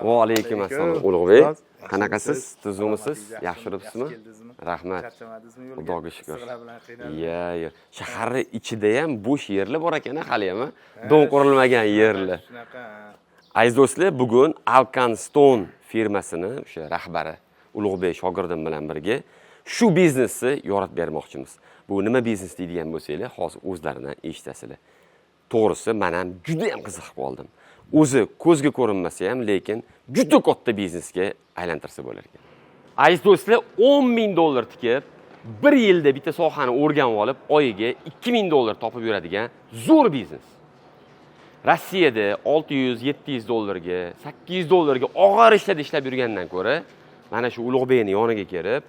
Va alaykum assalom Ulug'bek. Qanaqasiz? Tuzumisiz? Yaxshi turibsizmi? Rahmat. Xudoga shukr. Yo. Shaharni ichida ham bo'sh yerlar bor ekan, hali ham don qurilmagan yerlar. Aziz do'stlar, bugun Alkanstone firmasini o'sha rahbari Ulug'bek shogirdim bilan birga shu biznesni yoritib bermoqchimiz. Bu nima biznes deydigan bo'lsanglar, hozir o'zlaridan eshitasizlar. To'g'risi, men ham juda ham qiziqib qoldim. O'zi ko'zga ko'rinmasa ham, lekin juda katta biznesga aylantirsa bo'lar ekan. Aziz do'stlar, $10,000 tikib, 1 yilda bitta sohani o'rganib olib, oyiga $2,000 topib yuradigan zo'r biznes. Rossiyada $600-700 ga, $800 ga og'ir ishlarda ishlab yurgandan ko'ra, mana shu Ulug'bekning yoniga kelib,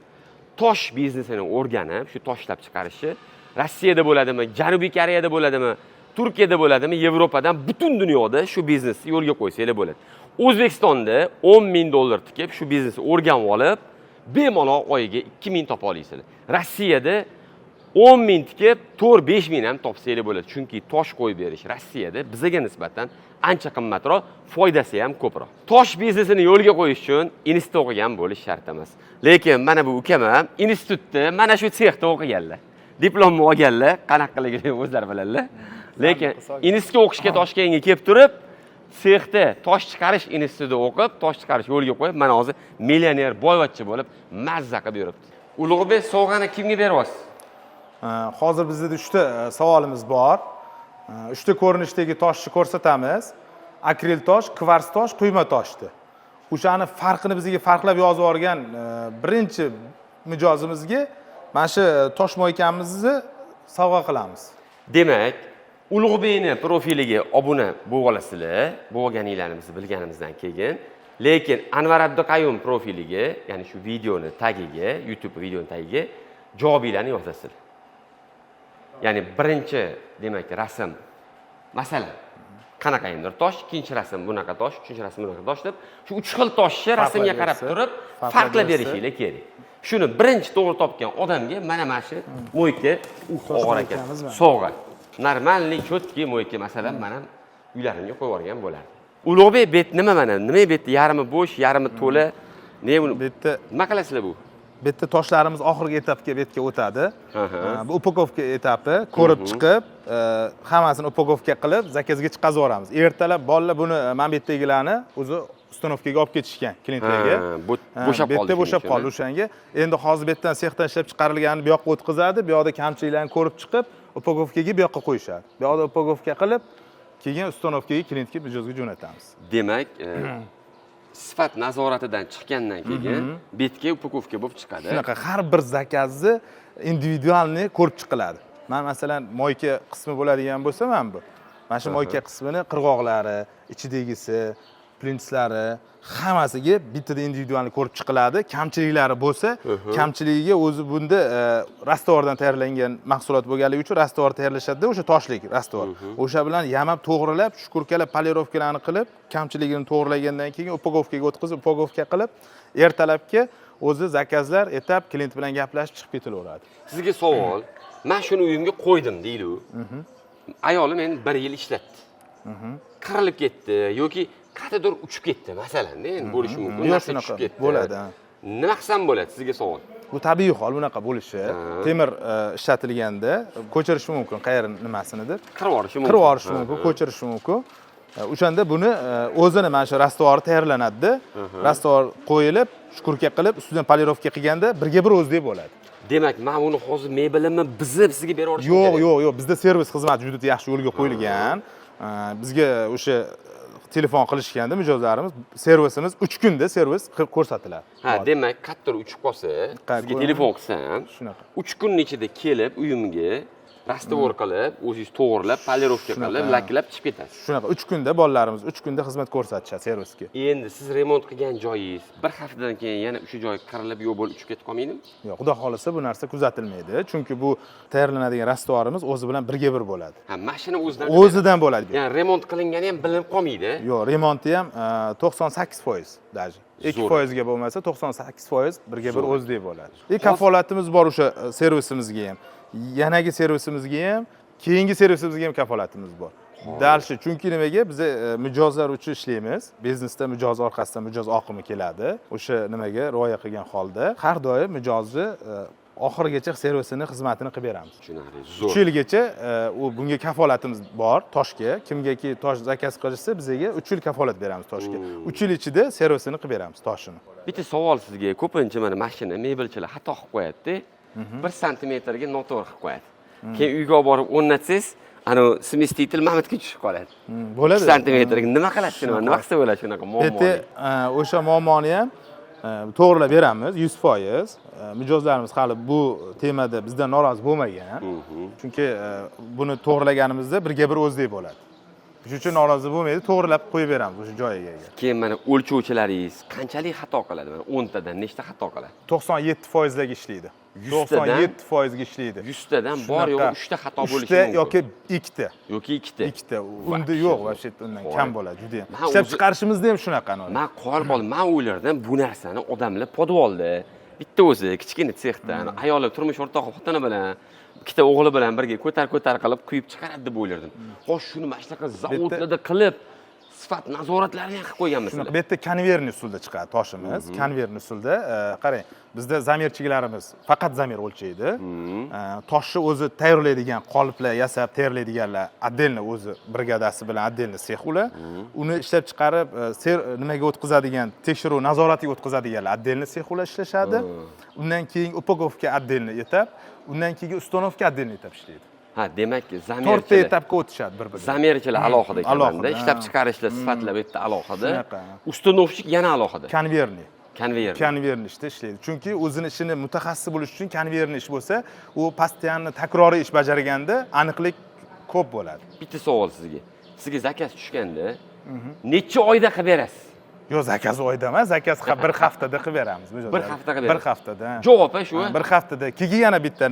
tosh biznesini o'rganib, shu tosh ishlab chiqarishi Rossiyada bo'ladimi, Janubiy Koreyada bo'ladimi, Turkiyada bo'ladimi, Yevropadan butun dunyoda shu biznesni yo'lga qo'ysanglar bo'ladi. O'zbekistonda $10,000 tikib shu biznesni o'rganib olib, bemalol oyiga 2,000 topa olasizlar. Rossiyada 10,000 tikib 4-5,000 ham topsanglar bo'ladi. Chunki tosh qo'yib berish Rossiyada bizga nisbatan ancha qimmatroq, foydasi ham ko'proq. Tosh biznesini yo'lga qo'yish uchun institutda o'qigan bo'lish shart emas. Lekin mana bu ukam ham institutda mana shu sexda o'qiganlar. Diplomni olganlar, qanaqaligini o'zlari biladilar. Lekin institutga o'qishga Toshkentga kelib turib, sexda tosh chiqarish institutida o'qib, tosh chiqarish yo'lga qo'yib, mana hozir millioner, boyvachcha bo'lib, mazza qilib yuribdi. Ulug'bek, sovg'ani kimga beryapsiz? Hozir bizda 3 ta savolimiz bor. 3 ta ko'rinishdagi toshni ko'rsatamiz. Akril tosh, kvars tosh, quyma toshdi. O'shani farqini bizga farqlab yozib olgan birinchi mijozimizga mana shu tosh mo'ykamizni sovg'a qilamiz. Demak, Ulug'bekni profiliga obuna bo'lib olasizlar, bo'lganinglarimizni bilganimizdan keyin, lekin Anvar Abduqayyum profiliga, ya'ni shu videoni tagiga, YouTube videoni tagiga javobinglarni yozasizlar. Ya'ni birinchi, demak, rasm, masalan, qanaqaydir tosh, ikkinchi rasm bunaqa tosh, uchinchi rasm bunaqa tosh deb, shu 3 xil toshni rasmga qarab turib, farqlab berishinglar kerak. Shuni birinchi to'g'ri topgan odamga mana shu mo'yka og'ir ekan. Sovg'a. Normalniy cho'tki mo'yka, masalan, men ham uylarimga qo'yib yuborgan bo'lardi. Ulug'bek bet nima mana? Nima betni yarmi bo'sh, yarmi to'la? Ne buni? Betda nima qilasizlar bu? Betda toshlarimiz oxirgi etapga betga o'tadi. Bu upakovka etapi ko'rib chiqib, hammasini upakovka qilib, zakazga chiqazib yuboramiz. Ertalab bolalar buni men betdagilarni o'zi ustanovkaga olib ketishgan klientlarga. Bo'shab qoldi. Betda bo'shab qoldi o'shanga. Endi hozir betdan sexdan ishlab chiqarilganini bu yoqqa o'tkazadi, bu yoqda kamchiliklarni ko'rib chiqib, upakovkaga bu yoqqa qo'yishadi. Bu yoqda upakovka qilib, keyin ustanovkaga klientga mijozga jo'natamiz. Demak, sifat nazoratidan chiqqandan keyin betga upakovka bo'lib chiqadi. Shunaqa har bir zakazni individualni ko'rib chiqiladi. Men masalan mo'yka qismi bo'ladigan bo'lsa, men bu. Mana shu mo'yka qismini qirg'oqlari, ichidagisi, plinslari hammasiga bittada individualni ko'rib chiqiladi. Kamchiliklari bo'lsa, kamchiligiga o'zi bunda rastavordan tayyorlangan mahsulot bo'lganligi uchun rastovor tayyorlashadi, o'sha toshlik rastovor. O'sha bilan yamab, to'g'rilab, shkurkalab, polirovkalarni qilib, kamchiligini to'g'rilagandan keyin upakovkaga o'tkazib, upakovka qilib, ertalabga o'zi zakazlar etap klient bilan gaplashib chiqib ketaveradi. Sizga savol, men shuni uyimga qo'ydim deydi u. Ayolim meni 1 yil ishlatdi. Qirilib ketdi yoki qayerdir uchib ketdi, masalan, endi bo'lishi mumkin. Narsa tushib ketdi. Bo'ladi. Nima qilsam bo'ladi sizga savol? Bu tabiiy hol, bunaqa bo'lishi. Temir ishlatilganda ko'chirish mumkin, qayerni nimasinidir. Qirib yuborish mumkin. Qirib yuborish mumkin, ko'chirish mumkin. O'shanda buni o'zini mana shu rastovor tayyorlanadi. Rastovor qo'yilib, shkurka qilib, ustidan polirovka qilganda birga bir o'zdek bo'ladi. Demak, men buni hozir mebelimni bizib sizga berib yuborishim kerak. Yo'q, bizda servis xizmati juda yaxshi yo'lga qo'yilgan. Bizga o'sha telefon qilishganda mijozlarimiz servisimiz 3 kunda servis ko'rsatiladi. Demak, qayerdir uchib qolsa, sizga telefon qilsam, shunaqa. 3 kun ichida kelib uyimga rastovor qilib, o'zingiz to'g'rilab, polirovka qilib, laklab chiqib ketasiz. Shunaqa 3 kunda bolalarimiz 3 kunda xizmat ko'rsatishadi servisga. Endi siz remont qilgan joyingiz bir haftadan keyin yana o'sha joy qirilib yo'q bo'lib uchib ketib qolmaydimi? Yo'q, xudo xolisa bu narsa kuzatilmaydi. Chunki bu tayyorlanadigan rastovorimiz o'zi bilan birga bir bo'ladi. Mashina o'zidan bo'ladi. Ya'ni remont qilingani ham bilinib qolmaydi. Yo'q, remonti ham 98% даже. 2% ga bo'lmasa 98% birga bir o'zdek bo'ladi. Kafolatimiz bor o'sha servisimizga ham. Yanagi servisimizga ham, keyingi servisimizga ham kafolatimiz bor. Dalshi, chunki nimaga biz mijozlar uchun ishlaymiz. Biznesda mijoz orqasidan mijoz oqimi keladi. O'sha nimaga rioya qilgan holda har doim mijozni oxirigacha servisini, xizmatini qilib beramiz. Tushunarli, 3 zo'r. yilgacha bunga kafolatimiz bor toshga. Kimgaki tosh zakaz qilishsa, bizga 3 yil kafolat beramiz toshga. 3 yil ichida servisini qilib beramiz toshini. Bitta savol sizga. Ko'pincha mana mashina mebelchilar xato qilib qo'yadi-da. 1 santimetrga noto'g'ri qilib qo'yadi. Keyin uyga olib borib o'rnatsangiz, ana smestitel Mamatga tushib qoladi. Bo'ladi. 2 santimetrga nima qilasiz shuni? Nima qilsa bo'ladi shunaqa muammo? O'sha muammoni ham to'g'rilab beramiz 100%. Mijozlarimiz hali bu temada bizdan norozi bo'lmagan. Chunki buni to'g'rilaganimizda birga bir o'zdek bo'ladi. Shuning uchun norozi bo'lmaydi, to'g'rilab qo'yib beramiz o'sha joyiga. Keyin mana o'lchovchilaringiz qanchalik xato qiladi? Mana 10 tadan nechta xato qiladi? 97% ga ishlaydi. 97% ga ishlaydi. 100 tadan bor yo'q 3 ta xato bo'lishi mumkin. 3 ta yoki 2 ta. Yoki 2 ta. 2 ta. Unda yo'q, вообще undan kam bo'ladi juda ham. Ishlab chiqarishimizda ham shunaqa. Men qo'yib qoldim. Men o'ylardim bu narsani odamlar podvolda bitta o'zi kichkina sexda ayoli turmush o'rtog'i xotini bilan ikkita o'g'li bilan birga ko'tar qilib quyib chiqaradi deb o'ylardim. Xo'sh, shuni mana shunaqa zavodlarda qilib sifat nazoratlarini ham qilib qo'yganmisizlar. Bu yerda konverni usulda chiqadi toshimiz. Konverni usulda qarang, bizda zamerchilarimiz faqat zamer o'lchaydi. Toshni o'zi tayyorlaydigan qoliplar yasab tayyorlaydiganlar отдельно o'zi brigadasi bilan отдельно sex ular. Uni ishlab chiqarib nimaga o'tkazadigan, tekshiruv nazoratiga o'tkazadiganlar отдельно sex ular ishlashadi. Undan keyin upakovka отдельно etab, undan keyin ustanovka отдельно etab ishlaydi. Ha, demak, zamerchilar 4 ta etapga o'tishadi bir-biriga. Zamerchilar alohida ekan-da, ishlab chiqarishlar sifatlar bu yerda alohida. Ustanovchik yana alohida. Konverni. Konverni ishda ishlaydi. Chunki o'zini ishini mutaxassis bo'lish uchun konverni ish bo'lsa, u постоянно takroriy ish bajarganda aniqlik ko'p bo'ladi. Bitta savol sizga. Sizga zakaz tushganda necha oyda qilib berasiz? Yo'q, zakaz oyda emas, zakaz bir haftada qilib beramiz. Bir hafta qilib beramiz. Bir haftada. Javob shu. Bir haftada. Keyin yana bitta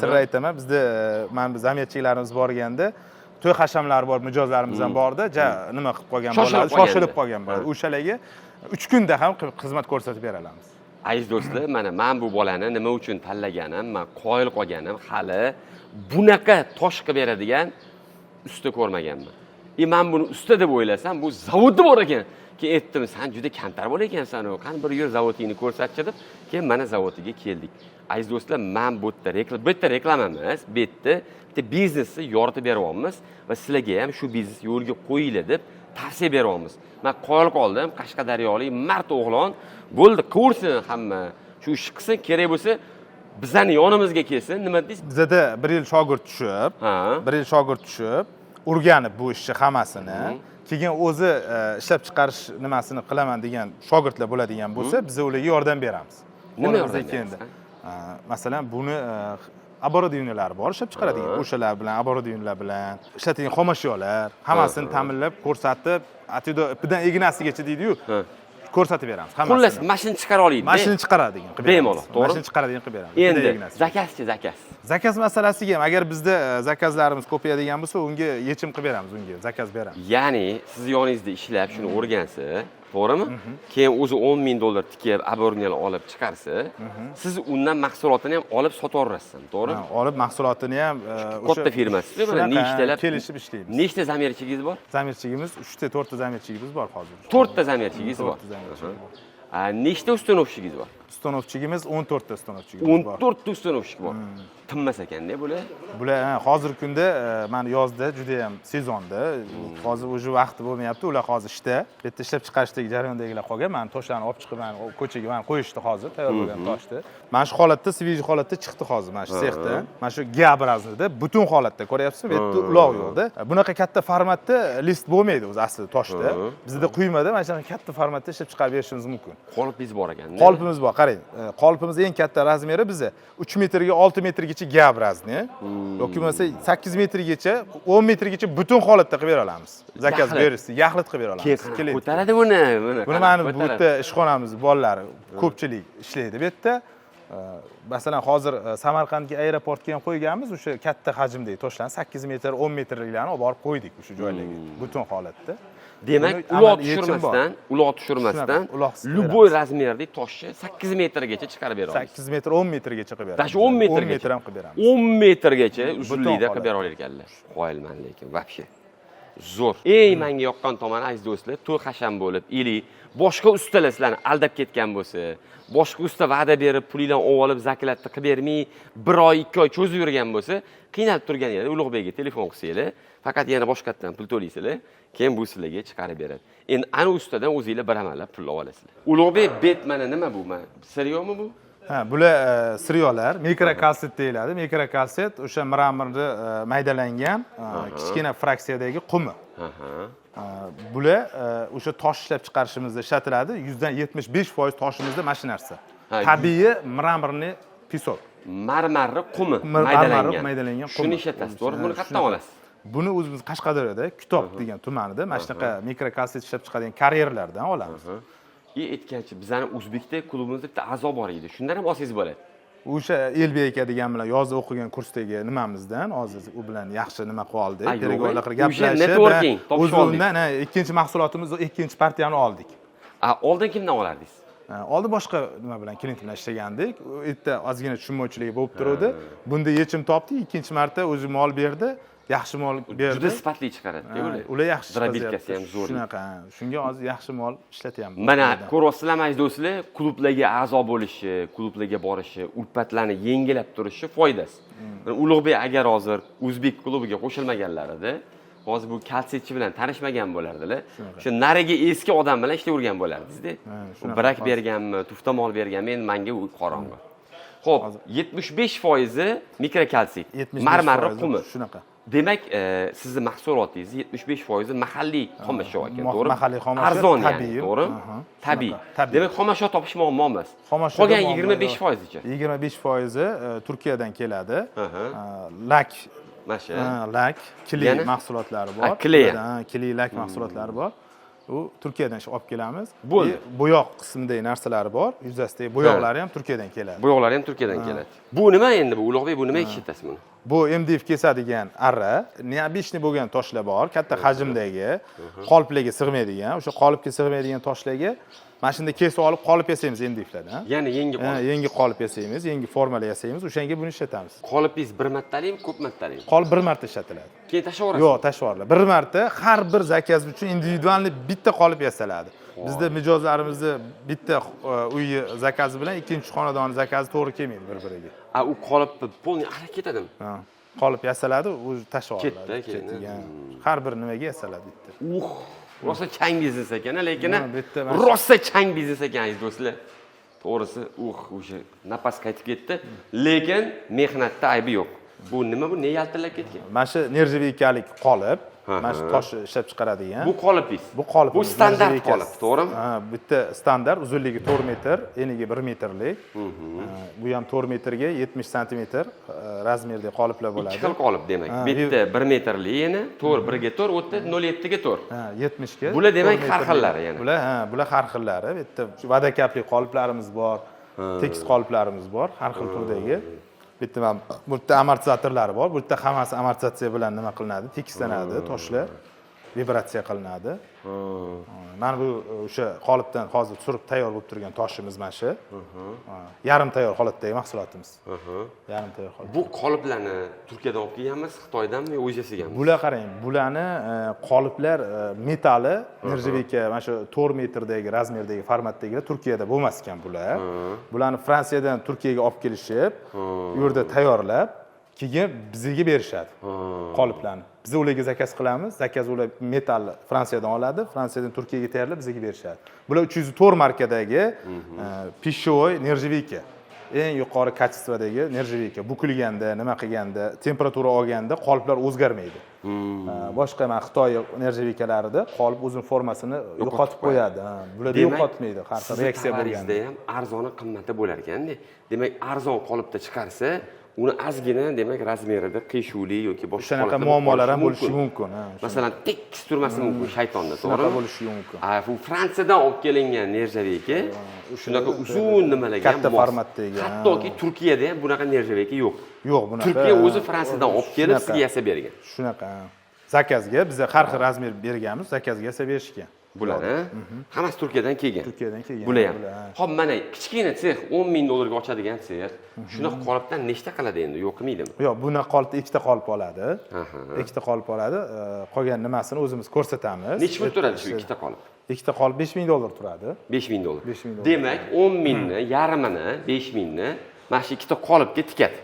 sirni aytaman. Bizda mana biz zamerchilarimiz borganda, to'y hashamlari bor, mijozlarimiz ham borda, nima qilib qolgan bo'ladi, shoshilib qolgan bo'ladi. O'shalarga 3 kunda ham xizmat ko'rsatib bera olamiz. Aziz do'stlar, mana men bu bolani nima uchun tanlaganim, men qoyil qolganim, hali bunaqa tosh qilib beradigan usta ko'rmaganman. Men buni usta deb o'ylasam, bu zavodda bor ekan. Keyin aytdim, sen juda kamtar bo'lar ekansan, qani bir yur zavodingni ko'rsatchi deb, keyin mana zavodiga keldik. Aziz do'stlar, men bu yerda reklama emas, bu yerda bitta biznesni yoritib beryapmiz va sizlarga ham shu biznes yo'lga qo'yinglar deb tavsiya beryapmiz. Men qoyil qoldim, Qashqadaryolik mard o'g'lon bo'ldi, ko'rsin hamma, shu ishni qilsin, kerak bo'lsa bizani yonimizga kelsin. Nima deysiz? Bizda 1 yil shogird tushib, o'rganib bu ishni hammasini, keyin o'zi ishlab chiqarish nimasini qilaman degan shogirdlar bo'ladigan bo'lsa, biz ularga yordam beramiz. Nima yordam berasiz? Masalan, buni оборудованиялari bor, ishlab chiqaradigan o'shalar bilan, оборудованиялар bilan ishlatilgan xomashyolar hammasini ta'minlab, ko'rsatib, atido ipidan ignasigacha deydi-yu, ko'rsatib beramiz hammasini. Xullas, mashina chiqara oladi. Mashina chiqaradigan qilib beramiz. Bemalol, to'g'ri? Mashina chiqaradigan qilib beramiz. Endi zakaz. Zakaz masalasiga ham agar bizda zakazlarimiz ko'payadigan bo'lsa, unga yechim qilib beramiz, unga zakaz beramiz. Ya'ni siz yoningizda ishlab shuni o'rgansa, to'g'rimi? Keyin o'zi 10 ming dollar tikib, оборудование olib chiqarsa, siz undan mahsulotini ham olib sotib olasiz, to'g'rimi? Olib mahsulotini ham katta firmasi, mana nechtalab kelishib ishlaymiz. Nechta zamerchigingiz bor? Zamerchigimiz 3 ta, 4 ta zamerchigimiz bor hozir. 4 ta zamerchigingiz bor. Nechta ustanovchigingiz bor? Ustanovchigimiz 14 ta ustanovchigimiz bor. 14 ta ustanovchik bor. Tinmas ekanda bular. Bular hozirgi kunda mana yozda juda ham sezonda, hozir o'sha vaqti bo'lmayapti, ular hozir ishda. Bu yerda ishlab chiqarishdagi jarayondagilar qolgan. Men toshlarni olib chiqib, ko'chaga qo'yishdi hozir, tayyor bo'lgan toshni. Mana shu holatda, svej holatda chiqdi hozir mana shu sexda. Mana shu G-obrazida butun holatda ko'ryapsizmi? Bu yerda uloq yo'qda. Bunaqa katta formatda list bo'lmaydi o'zi aslida toshda. Bizda quyimada mana shunaqa katta formatda ishlab chiqarib berishimiz mumkin. Qolipingiz bor ekan. Qolipimiz bor, qarang. Qolipimiz eng katta razmeri bizda 3 metrga 6 metrgacha G-obrazli. Yoki bo'lmasa 8 metrgacha, 10 metrgacha butun holatda qilib bera olamiz. Zakaz berishsa, yaxlit qilib bera olamiz. Ko'taradi buni. Buni mana bu yerda ishxonamiz bolalari ko'pchilik ishlaydi bu yerda. Masalan, hozir Samarqandga aeroportga ham qo'yganmiz, o'sha katta hajmdagi toshlarni 8 metr, 10 metrliklarni olib borib qo'ydik o'sha joylarga, butun holatda. Demak, uloq tushirmasdan, любой razmerdagi toshni 8 metrgacha chiqarib bera olamiz. 8 metr, 10 metrgacha qilib beramiz. Shu 10 metrgacha ham qilib beramiz. 10 metrgacha uzunlikda qilib bera olar ekanlar. Qoyilman lekin, вообще. zo'r. Eng menga yoqqan tomoni aziz do'stlar, to'y hasham bo'lib, boshqa ustalar sizlarni aldab ketgan bo'lsa, boshqa usta va'da berib, pulinglarni olib, zaklatni qilib bermay, 1 oy, 2 oy cho'zib yurgan bo'lsa, qiynalib turgan yerda Ulug'bekga telefon qilsanglar, faqat yana boshqatdan pul to'laysizlar, keyin bu sizlarga chiqarib beradi. Endi ana ustadan o'zingizlar biramanlab pul olasizlar. Ulug'bek Betmani nima bu? Siryomi bu? Ha, bular siryolar, mikrokalsit deyiladi. Mikrokalsit o'sha mramorni maydalangan kichkina fraksiyadagi qumi. Bular o'sha tosh ishlab chiqarishimizda ishlatiladi. 75% toshimizda mana shu narsa. Tabiiy mramorni pisok. Marmarni qumi maydalangan qumi. Shuni ishlatasiz, to'g'ri? Buni qayerdan olasiz? Buni o'zimiz Qashqadaryoda Kitob degan tumanida mana shunaqa mikrokalsit ishlab chiqadigan karyerlardan olamiz. Aytgancha bizani O'zbekda klubimizda bitta a'zo bor edi. Shundan ham olsangiz bo'ladi. O'sha Elbek aka degan bilan yozda o'qigan kursdagi nimamizdan hozir u bilan yaxshi nima qilib oldik. Переговорlar qilib gaplashib, o'zimizdan ikkinchi mahsulotimiz, ikkinchi partiyani oldik. Oldin kimdan olardingiz? Oldin boshqa nima bilan klient bilan ishlagandik. U yerda ozgina tushunmovchilik bo'lib turdi. Bunda yechim topdik, ikkinchi marta o'zi mol berdi. Yaxshi mol berdi. Juda sifatli chiqaradi-ku ular. Ular yaxshi chiqaradi. Ham zo'r. Shunaqa. Shunga hozir yaxshi mol ishlatyapmiz. Mana ko'ryapsizlar aziz do'stlar, klublarga a'zo bo'lishi, klublarga borishi, ulfatlarni yengilab turishi foydasi. Ulug'bek agar hozir o'zbek klubiga qo'shilmaganlarida, hozir bu kalsitchi bilan tanishmagan bo'lardilar. O'sha nariga eski odam bilan ishlayvergan bo'lardingiz-da. Birak berganmi, tufta mol berganmi, endi menga u qorong'i. Xo'p, 75% mikrokalsit, marmarni qumi. Shunaqa. Demak, sizning mahsulotingiz 75% mahalliy xomashyo ekan, to'g'ri? Mahalliy xomashyo, arzon tabiiy, to'g'ri? Tabiiy. Demak, xomashyo topish muammo emas. Qolgan 25%chi. 25% Turkiyadan keladi. Lak, lak, kley mahsulotlari bor. Kley lak mahsulotlari bor. U Turkiyadan olib kelamiz. Bo'yoq qismidagi narsalari bor. Yuzasidagi bo'yoqlari ham Turkiyadan keladi. Bo'yoqlari ham Turkiyadan keladi. Bu nima endi bu Ulug'bek, bu nimaga ishlatasiz buni? Bu MDF kesadigan arra, neobishniy bo'lgan toshlar bor, katta hajmdagi, qoliplarga sig'maydigan, o'sha qolipga sig'maydigan toshlarga mana shunda kesib olib qolip yasaymiz MDFlardan. Ya'ni yangi qolip. Yangi qolip yasaymiz, yangi formalar yasaymiz, o'shanga buni ishlatamiz. Qolipingiz bir martalikmi, ko'p martalikmi? Qolip bir marta ishlatiladi. Keyin tashlaverasiz? Yo'q, tashlaveradi. Bir marta har bir zakaz uchun individualniy bitta qolip yasaladi. Bizda mijozlarimizni bitta uy zakazi bilan ikkinchi xonadon zakazi to'g'ri kelmaydi bir-biriga. U qolipni polni araq ketadimi? Qolip yasaladi, o'zi tashlaveradi. Ketdi. Har bir nimaga yasaladi bitta. Rosa chang biznes ekan, lekin rosa chang biznes ekan aziz do'stlar. To'g'risi, o'sha nafas qaytib ketdi, lekin mehnatda aybi yo'q. Bu nima bu? Ne yaltillab ketgan? Mana shu nerjevikalik qolip, mana shu tosh ishlab chiqaradigan. Bu qolipingiz. Bu qolip. Bu standart qolip, to'g'rimi? Bitta standart, uzunligi 4 metr, eniga 1 metrlik. Bu ham 4 metrga 70 santimetr razmerdagi qoliplar bo'ladi. Ikki xil qolip demak. Bitta 1 metrli eni, 4 1 ga 4, o'tda 0.7 ga 4. 70 ga. Bular demak har xillari yana. Bular har xillari. Bitta vodokapli qoliplarimiz bor, tekis qoliplarimiz bor, har xil turdagi. Bitta bu yerda amortizatorlari bor. Bu yerda hammasi amortizatsiya bilan nima qilinadi? Tekislanadi, toshlar vibratsiya qilinadi. Mana bu o'sha qolipdan hozir surib tayyor bo'lib turgan toshimiz mana shu. Yarim tayyor holatdagi mahsulotimiz. Yarim tayyor holat. Bu qoliplarni Turkiyadan olib kelganmiz, Xitoydanmi yo o'zingiz yasaganmisiz? Bular qarang, bularni qoliplar metali, Nerjevika mana shu 4 metrdagi razmerdagi formatdagilar Turkiyada bo'lmas ekan bular. Bularni Fransiyadan Turkiyaga olib kelishib, u yerda tayyorlab, keyin bizga berishadi qoliplarni. Biz ularga zakaz qilamiz. Zakaz ular metal Fransiyadan oladi, Fransiyadan Turkiyaga tayyorlab bizga berishadi. Bular 304 markadagi Pishoy Nerjevika. Eng yuqori kачестводagi Nerjevika. Bukilganda, nima qilganda, temperatura olganda qoliplar o'zgarmaydi. Boshqa mana Xitoy Nerjevikalarida qolip o'zini formasini yo'qotib qo'yadi. Bularda yo'qotmaydi, har xil reaksiya bo'lganda ham arzoni qimmati bo'lar ekanda. Demak, arzon qolipda chiqarsa, uni ozgina demak razmerida qiyshuvlik yoki boshqa shunaqa muammolar ham bo'lishi mumkin. Masalan, tekis turmasi mumkin shaytonda, to'g'rimi? Bo'lishi mumkin. Bu Fransiyadan olib kelingan nerjavika shunaqa uzun nimalarga katta formatdagi. Hattoki Turkiyada ham bunaqa nerjavika yo'q. Yo'q, bunaqa. Turkiya o'zi Fransiyadan olib kelib sizga yasab bergan. Shunaqa. Zakazga biz har xil razmer berganmiz, zakazga yasab berishgan. Bularni hammasi Turkiyadan kelgan. Turkiyadan kelgan. Bular ham. Xo'p, mana kichkina sex 10 ming dollarga ochadigan sex. Shunaqa qolipdan nechta qiladi endi, yo'qmidimi? Yo'q, buni qolipda ikkita qolip oladi. Ikkita qolip oladi. Qolgan nimasini o'zimiz ko'rsatamiz. Necha pul turadi shu ikkita qolip? Ikkita qolip 5000 dollar turadi. 5000 dollar. 5000 dollar. Demak, 10 mingni, yarmini, 5000ni mana shu ikkita qolipga tikadi.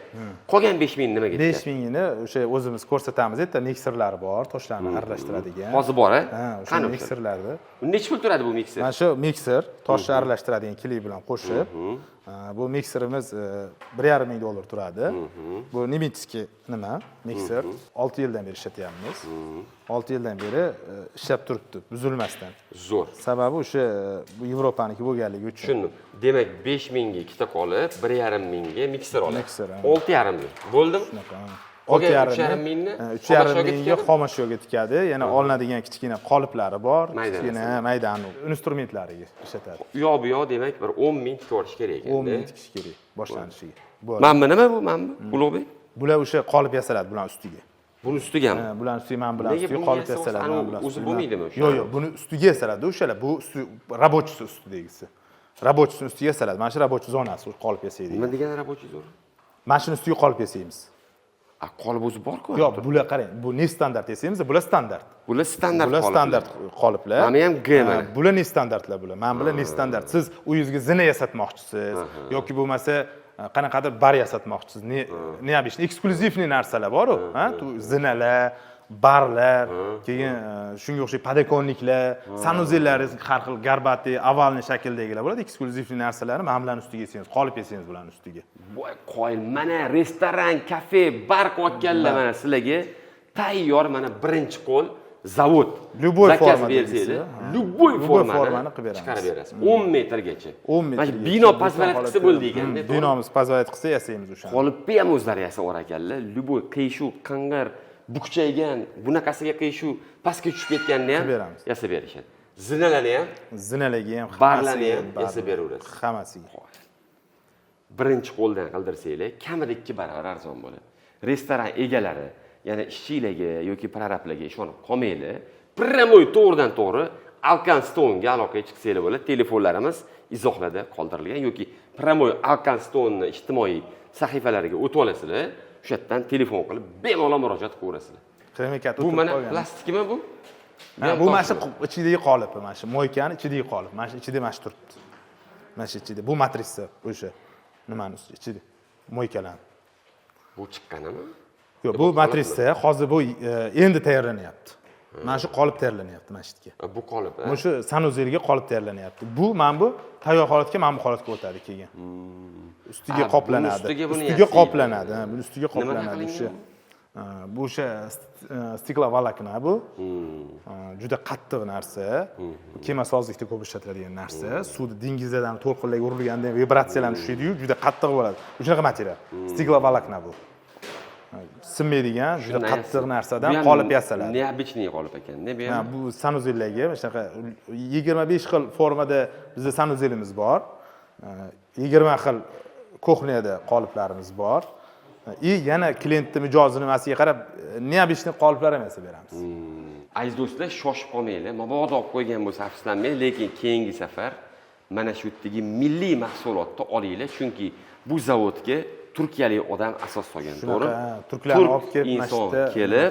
Qolgan 5000 nimaga tikadi? 5000ni o'sha o'zimiz ko'rsatamiz. Yerda mikserlari bor, toshlarni aralashtiradigan. Hozir bor-a? Ha, o'sha mikserlarda. Necha pul turadi bu mikser? Mana shu mikser toshni aralashtiradigan kilik bilan qo'shib, bu mikserimiz 1,5 ming dollar turadi. Bu Nemitskiy nima? Mikser. 6 yildan beri ishlatyapmiz. 6 yildan beri ishlab turibdi, buzilmasdan. Zo'r. Sababi o'sha bu Yevropaniki bo'lganligi uchun. Tushundim. Demak, 5000 ga ikkita qolib, 1,5 mingga mikser oladi. Mikser. 6,5 ming. Bo'ldimi? Shunaqa. Qolgan 3,5 mingni 3,5 mingga xomashyoga tikadi. Yana olinadigan kichkina qoliplari bor, kichkina maydani instrumentlariga ishlatadi. U yoq bu yoq demak bir 10 ming tikib olish kerak ekan. 10 ming tikish kerak boshlanishiga. Mana nima bu? Mana Ulug'bek? Bular o'sha qolip yasaladi bular ustiga. Buni ustigami? Bular ustiga men bilan ustiga qolip yasaladi. O'zi bo'lmaydimi? Yo'q, yo'q, buni ustiga yasaladi o'shalar. Bu rabochisi ustidagisi. Rabochisi ustiga yasaladi. Mana shu rabochi zonasi qolip yasaydi. Nima degani rabochi zona? Mana shuni ustiga qolip yasaymiz. Qolip o'zi bor-ku. Yo'q, bular qarang, bu ne standart desaymiz, bular standart. Bular standart qoliplar. Bular standart qoliplar. Mana ham G mana. Bular ne standartlar bular. Men bular ne standart. Siz uyingizga zina yasatmoqchisiz yoki bo'lmasa qanaqadir bar yasatmoqchisiz. Ne habishni eksklyuzivniy narsalar bor-ku, ha? Zinalar, barlar, keyin shunga o'xshayib podakonliklar, sanuzellar har xil garbati, ovalniy shakldagilar bo'ladi. Eksklyuzivniy narsalarni men bilan ustiga yasaymiz, qolip yasaymiz bularning ustiga. Voy qoyil, mana restoran, kafe, bar qo'yganlar mana sizlarga tayyor mana birinchi qo'l zavod. Любой forma bersanglar, любой formani qilib beramiz. Chiqarib berasiz. 10 metrgacha. 10 metr. Mana bino pozvalat qilsa bo'ldi ekanda. Binomiz pozvalat qilsa yasaymiz o'shani. Qolipni ham o'zlari yasab ekanlar. Любой qiyshuv, qing'ir, bukchaygan, bunaqasiga qiyshuv, pastga tushib ketganini ham yasab berishadi. Zinalarni ham, zinalarga ham, barlarni ham yasab beraverasiz. Hammasiga. Birinchi qo'ldan qildirsanglar, kamida 2 barobar arzon bo'ladi. Restoran egalari, ya'ni ishchilarga yoki prorablarga ishonib qolmanglar. Pryamoy to'g'ridan to'g'ri Alkan Stone'ga aloqaga chiqsanglar bo'ladi. Telefonlarimiz izohlarda qoldirilgan yoki Pryamoy Alkan Stone'ning ijtimoiy sahifalariga o'tib olasizlar. O'sha yerdan telefon qilib bemalol murojaat qilaverasizlar. Bu mana plastikmi bu? Bu mana shu ichidagi qolipi, mana shu moykani ichidagi qolip. Mana shu ichida mana shu turibdi. Mana shu ichida. Bu matrisa o'sha nimani ichida moykalar. Bu chiqqanimi? Yo'q, bu matrisa hozir bu endi tayyorlanyapti. Mana shu qolip tayyorlanyapti mana shu yerga. Bu qolip, ha? Mana shu sanuzelga qolip tayyorlanyapti. Bu mana bu tayyor holatga, mana bu holatga o'tadi keyin. Ustiga qoplanadi. Ustiga qoplanadi, ha, bu ustiga qoplanadi o'sha. Bu o'sha stiklovolokna bu. Juda qattiq narsa. Kemasozlikda ko'p ishlatiladigan narsa. Suvda dengizdan to'lqinlarga urilganda vibratsiyalar tushadi-yu, juda qattiq bo'ladi. Shunaqa material. Stiklovolokna bu. Sinmaydigan, juda qattiq narsadan qolip yasaladi. Neobычный qolip ekanda bu ham. Bu sanuzellarga shunaqa 25 xil formada bizda sanuzelimiz bor. 20 xil kuxnyada qoliplarimiz bor. Yana klientning mijozi nimasiga qarab neobычный qoliplar ham yasab beramiz. Aziz do'stlar, shoshib qolmanglar. Mabodo olib qo'ygan bo'lsa afsuslanmang, lekin keyingi safar mana shu yerdagi milliy mahsulotni olinglar, chunki bu zavodga turkiyalik odam asos solgan, to'g'ri? Turklarni olib kelib inson kelib,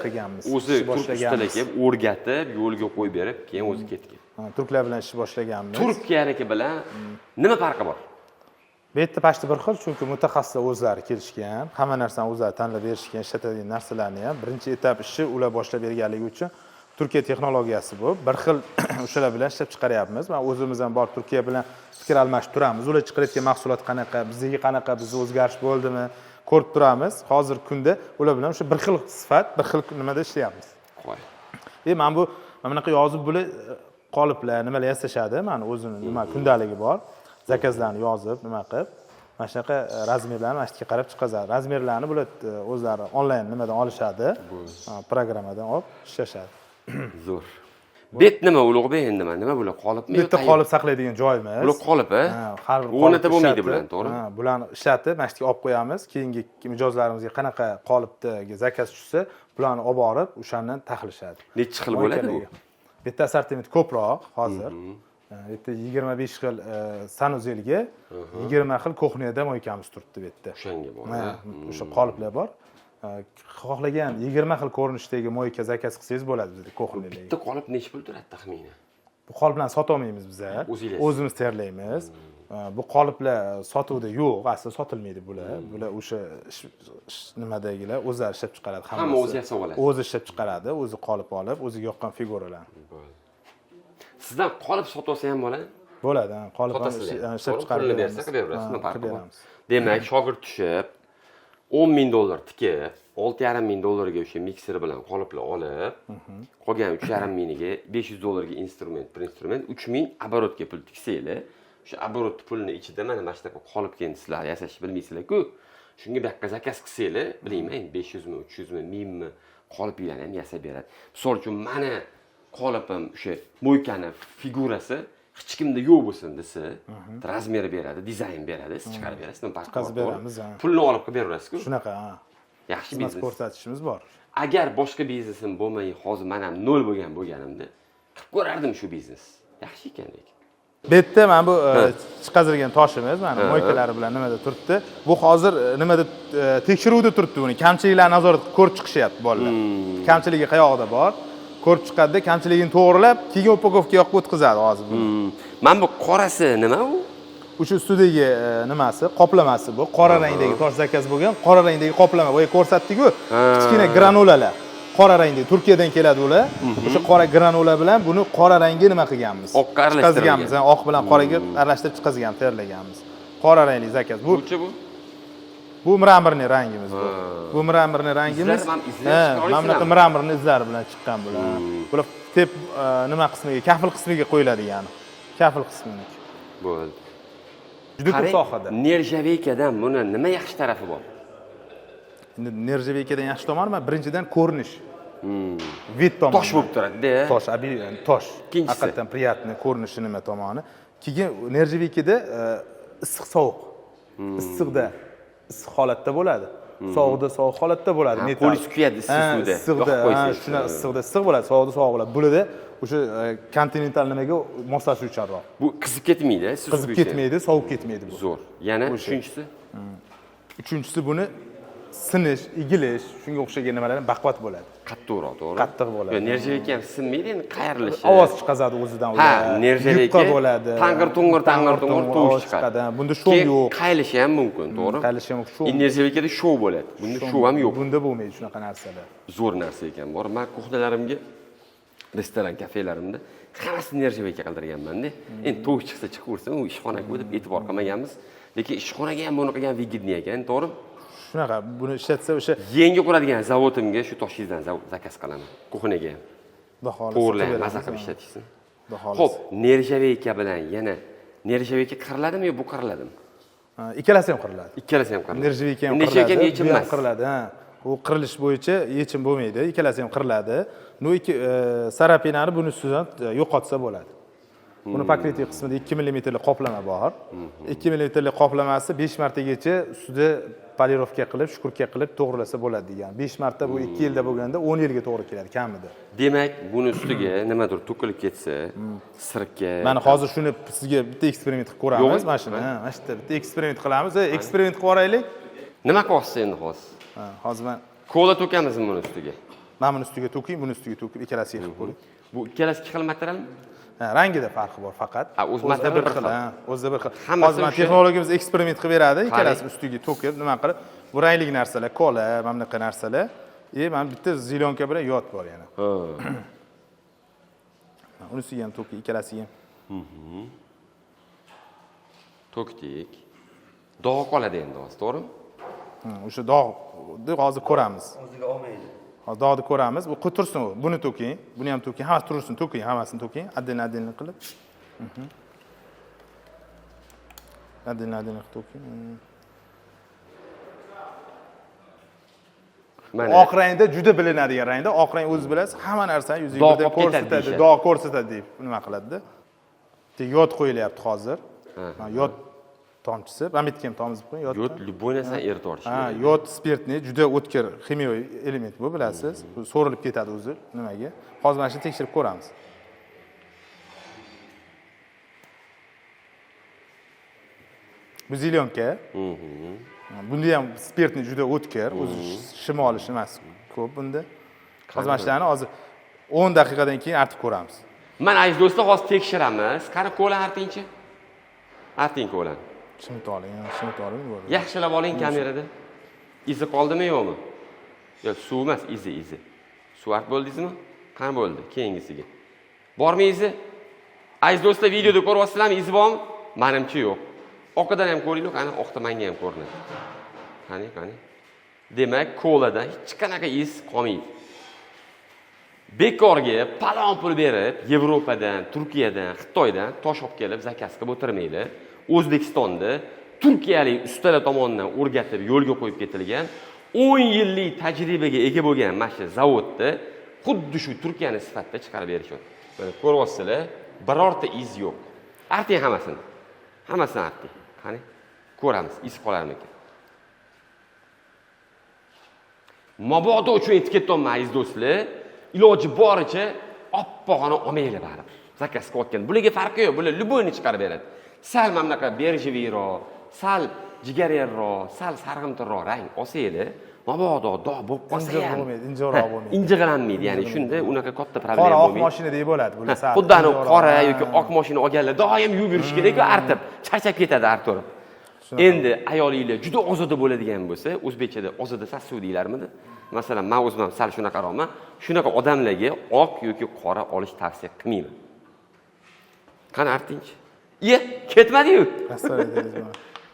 o'zi turk ustalar kelib o'rgatib, yo'lga qo'yib berib, keyin o'zi ketgan. Turklar bilan ish boshlaganmiz. Turkiyaniki bilan nima farqi bor? Bu yerda pashti bir xil, chunki mutaxassislar o'zlari kelishgan, hamma narsani o'zlari tanlab berishgan, ishlatadigan narsalarni ham birinchi etap ishni ular boshlab berganligi uchun Turkiya texnologiyasi bu. Bir xil o'shalar bilan ishlab chiqaryapmiz. Men o'zimiz ham bor Turkiya bilan fikr almashib turamiz. Ular chiqarayotgan mahsulot qanaqa, bizga qanaqa, bizda o'zgarish bo'ldimi, ko'rib turamiz. Hozir kunda ular bilan o'sha bir xil sifat, bir xil nimada ishlayapmiz. Qo'y. Men bu mana bunaqa yozib bular qoliplar, nimalar yasashadi. Meni o'zini nima kundaligi bor. Zakazlarni yozib, nima qilib, mana shunaqa razmerlarni mana shu yerga qarab chiqazadi. Razmerlarni bular o'zlari onlayn nimadan olishadi, programmadan olib ishlashadi. Zo'r. Bet nima Ulug'bek endi nima bular qolipmi? Bitta qolip saqlaydigan joyimiz. Bular qolip, ha? Har bir o'rnatib bo'lmaydi bularni, to'g'ri? Ha, bularni ishlatib, mana shu yerga olib qo'yamiz. Keyingi mijozlarimizga qanaqa qolipdagi zakaz tushsa, bularni olib borib, o'shandan taxlashadi. Necha xil bo'ladi bu? Bitta assortiment ko'proq hozir. Bitta 25 xil sanuzelga 20 xil kuxnyada moykamiz turibdi bu yerda. O'shanga bor. O'sha qoliplar bor. Xohlagan 20 xil ko'rinishdagi moyka zakaz qilsangiz bo'ladi bizda kuxnyalarga. Bitta qolip necha pul turadi taxminan? Bu qoliplarni sota olmaymiz biz. O'zimiz tayyorlaymiz. Bu qoliplar sotuvda yo'q, asli sotilmaydi bular. Bular o'sha nimadagilar o'zlari ishlab chiqaradi hammasi. Hamma o'zi yasab oladi. O'zi ishlab chiqaradi, o'zi qolip olib, o'ziga yoqqan figuralarni. Sizdan qolip sotib olsa ham bo'ladi? Bo'ladi, qolip ishlab chiqarib bersa qilib berasiz, nima farqi bor? Demak, shogird tushib $10,000 tikib, $6,500 ga o'sha mikser bilan qoliplar olib, qolgan $3,500 ga $500 ga instrument, instrument, $3,000 оборотga pul tiksanglar, o'sha оборот pulni ichida mana shunaqa qolipga sizlar yasashni bilmaysizlar-ku. Shunga bu yoqqa zakaz qilsanglar, bilmayman, 500 mi, 300 mi, 1000 mi qoliplarni ham yasab beradi. Misol uchun mana qolipim o'sha mo'ykani figurasi hech kimda yo'q bo'lsin desa, razmer beradi, dizayn beradi, siz chiqarib berasiz, nima farqi bor? Chiqarib beramiz. Pulni olib qilib beraverasiz-ku. Shunaqa, Yaxshi biznes ko'rsatishimiz bor. Agar boshqa biznesim bo'lmay, hozir men ham nol bo'lganimda, qilib ko'rardim shu biznes. Yaxshi ekan lekin. Bu yerda mana bu chiqazilgan toshimiz, mana moykalari bilan nimada turibdi. Bu hozir nimada tekshiruvda turibdi buni. Kamchiliklarni nazorat ko'rib chiqishyapti bolalar. Kamchiligi qayoqda bor? Ko'rib chiqadi, kamchiligini to'g'rilab, keyin upakovka yoqib o'tkazadi hozir buni. Mana bu qorasi nima u? O'sha ustidagi nimasi, qoplamasi bu. Qora rangdagi tosh zakaz bo'lgan, qora rangdagi qoplama. Boya ko'rsatdik-ku, kichkina granulalar. Qora rangdagi Turkiyadan keladi ular. O'sha qora granula bilan buni qora rangga nima qilganmiz? Oqqa aralashtirganmiz. Oq bilan qoraga aralashtirib chiqazgan, tayyorlaganmiz. Qora rangli zakaz. Bu mramorning rangimiz bu. Bu mramorning rangimiz. Mamlakat mramorning izlari bilan chiqqan bular. Bular tep nima qismiga, kafil qismiga qo'yiladigan. Kafil qismiga. Bo'ldi. Juda ko'p sohada. Nerjaveykadan buni nima yaxshi tarafi bor? Nerjaveykadan yaxshi tomoni birinchidan ko'rinish. Vid tomoni. Tosh bo'lib turadi-da. Tosh. Haqiqatan приятный ko'rinishi nima tomoni. Keyin nerjaveykada issiq sovuq. Issiqda issiq holatda bo'ladi. Sovuqda sovuq holatda bo'ladi. Qo'lingiz kuyadi issiq suvda. Issiqda, shuna issiqda issiq bo'ladi, sovuqda sovuq bo'ladi. Bularda o'sha kontinental nimaga moslashuvchanroq. Bu qizib ketmaydi, qizib ketmaydi, sovib ketmaydi bu. Zo'r. Yana uchinchisi? Uchinchisi buni sinish, egilish, shunga o'xshagan nimalardan baquvvat bo'ladi. Qattiqroq, to'g'ri? Qattiq bo'ladi. Nerjaveyka ham sinmaydi, endi qayirilishi. Ovoz chiqazadi o'zidan ular. Ha, nerjaveyka bo'ladi. Tangir-tungir tovush chiqadi. Bunda shov yo'q. Qayilishi ham mumkin, to'g'ri? Qayilishi ham shov. Nerjaveykada shov bo'ladi. Bunda shov ham yo'q. Bunda bo'lmaydi shunaqa narsalar. Zo'r narsa ekan. Bor, men kuxnyalarimga, restoran, kafelarimda hammasini nerjaveyka qildirganman-da. Endi tovush chiqsa chiqaversin, u ishxonaga o'tib e'tibor qilmaganmiz. Lekin ishxonaga ham buni qilgan vigidniy ekan, to'g'rimi? Shunaqa, buni ishlatsa o'sha yangi quradigan zavodimga shu toshingizdan zakaz qilaman. Kuxnyaga ham. Xudo xohlasa. To'g'ri, maza qilib ishlatishsin. Xudo xohlasa. Xo'p, nerjaveyka bilan yana nerjaveyka qiriladimi yo bu qiriladimi? Ikkalasi ham qiriladi. Ikkalasi ham qiriladi. Nerjaveyka ham qiriladi. Nerjaveyka yechim emas. Qiriladi, ha. U qirilish bo'yicha yechim bo'lmaydi. Ikkalasi ham qiriladi. No sarapinani buni ustidan yo'qotsa bo'ladi. Buni pakletli qismida 2 mm qoplama bor. 2 mm qoplamasi 5 martagacha ustida polirovka qilib, shukurka qilib to'g'rilasa bo'ladi degan. 5 marta bu 2 yilda bo'lganda 10 yilga to'g'ri keladi kamida. Demak, buni ustiga nimadir to'kilib ketsa, sirka. Mana hozir shuni sizga bitta eksperiment qilib ko'ramiz, mana shuni. Mana shu bitta eksperiment qilamiz. Eksperiment qilib oraylik. Nima qilyapsiz endi hozir? Hozir men kola to'kamizmi buni ustiga? Mana buni ustiga to'king, buni ustiga to'kib ikkalasiga qilib ko'ring. Bu ikkalasi ikki xil materialmi? Rangida farqi bor faqat. O'zida bir xil. O'zida bir xil. Hozir men texnologiyamiz eksperiment qilib beradi, ikkalasi ustiga to'kib, nima qilib, bu rangli narsalar, kola, mana bunaqa narsalar. Mana bitta zilyonka bilan yod bor yana. Unisiga ham to'king, ikkalasiga ham. To'kdik. Dog' qoladi endi hozir, to'g'rimi? O'sha dog'ni hozir ko'ramiz. O'ziga olmaydi. Hozir dog'ni ko'ramiz. Bu tursin u. Buni to'king, buni ham to'king, hammasi tursin, to'king, hammasini to'king. Adin qilib. Adin qilib to'king. Mana oq rangda juda bilinadigan rangda, oq rang o'zingiz bilasiz, hamma narsani yuzingizda ko'rsatadi, dog' ko'rsatadi deb nima qiladi-da. Yod qo'yilyapti hozir. Yod tomchisi, mana bu yerga ham tomizib qo'ying, yod. Yod любой narsani eritib olish kerak. Yod spirtni juda o'tkir kimyoviy element bu, bilasiz. Bu so'rilib ketadi o'zi nimaga. Hozir mana shuni tekshirib ko'ramiz. Bu zilyonka. Bunda ham spirtni juda o'tkir, o'zi shimoli emas ko'p bunda. Hozir mana shularni hozir 10 daqiqadan keyin artib ko'ramiz. Mana aziz do'stlar, hozir tekshiramiz. Qani ko'lan artingchi? Arting ko'lan. Shimit oling. Yaxshilab oling kamerada. Izi qoldimi yo'qmi? Yo'q, suv emas, izi. Suv art bo'ldingizmi? Qani bo'ldi? Keyingisiga. Bormi izi? Aziz do'stlar, videoda ko'ryapsizlarmi? Izi bormi? Menimcha yo'q. Oqidan ham ko'ringlar, qani oqda menga ham ko'rinadi. Qani. Demak, ko'lada hech qanaqa iz qolmaydi. Bekorga palon pul berib, Yevropadan, Turkiyadan, Xitoydan tosh olib kelib zakaz qilib o'tirmaylar. O'zbekistonda turkiyalik ustalar tomonidan o'rgatib, yo'lga qo'yib ketilgan 10 yillik tajribaga ega bo'lgan mana shu zavodda xuddi shu Turkiyani sifatida chiqarib berishyapti. Mana ko'ryapsizlar, birorta iz yo'q. Arting hammasini. Hammasini arting. Qani, ko'ramiz, iz qolarmikan. Mabodo uchun yetib ketdim aziz do'stlar, iloji boricha oppog'ini olmaylar baribir. Zakaz qilayotgan. Bularga farqi yo'q, bular luboyni chiqarib beradi. Sal mana bunaqa berjeviroq, sal jigarerroq, sal sarg'imtirroq rang olsanglar, mabodo dog' bo'lib qolsa ham injiqroq bo'lmaydi. Injiqlanmaydi, ya'ni shunda unaqa katta problem bo'lmaydi. bo'lmaydi. Qora oq mashinadek bo'ladi, bular sal. Xuddi qora yoki oq mashina olganlar doim yuvib yurish kerak-ku, artib, charchab ketadi artib. Endi ayolinglar juda ozoda bo'ladigan bo'lsa, o'zbekchada ozoda sassiv deylarmidi? Masalan, men o'zim ham sal shunaqaroqman. Shunaqa odamlarga oq yoki qora olish tavsiya qilmayman. Qani artingchi? Ketmadi-yu.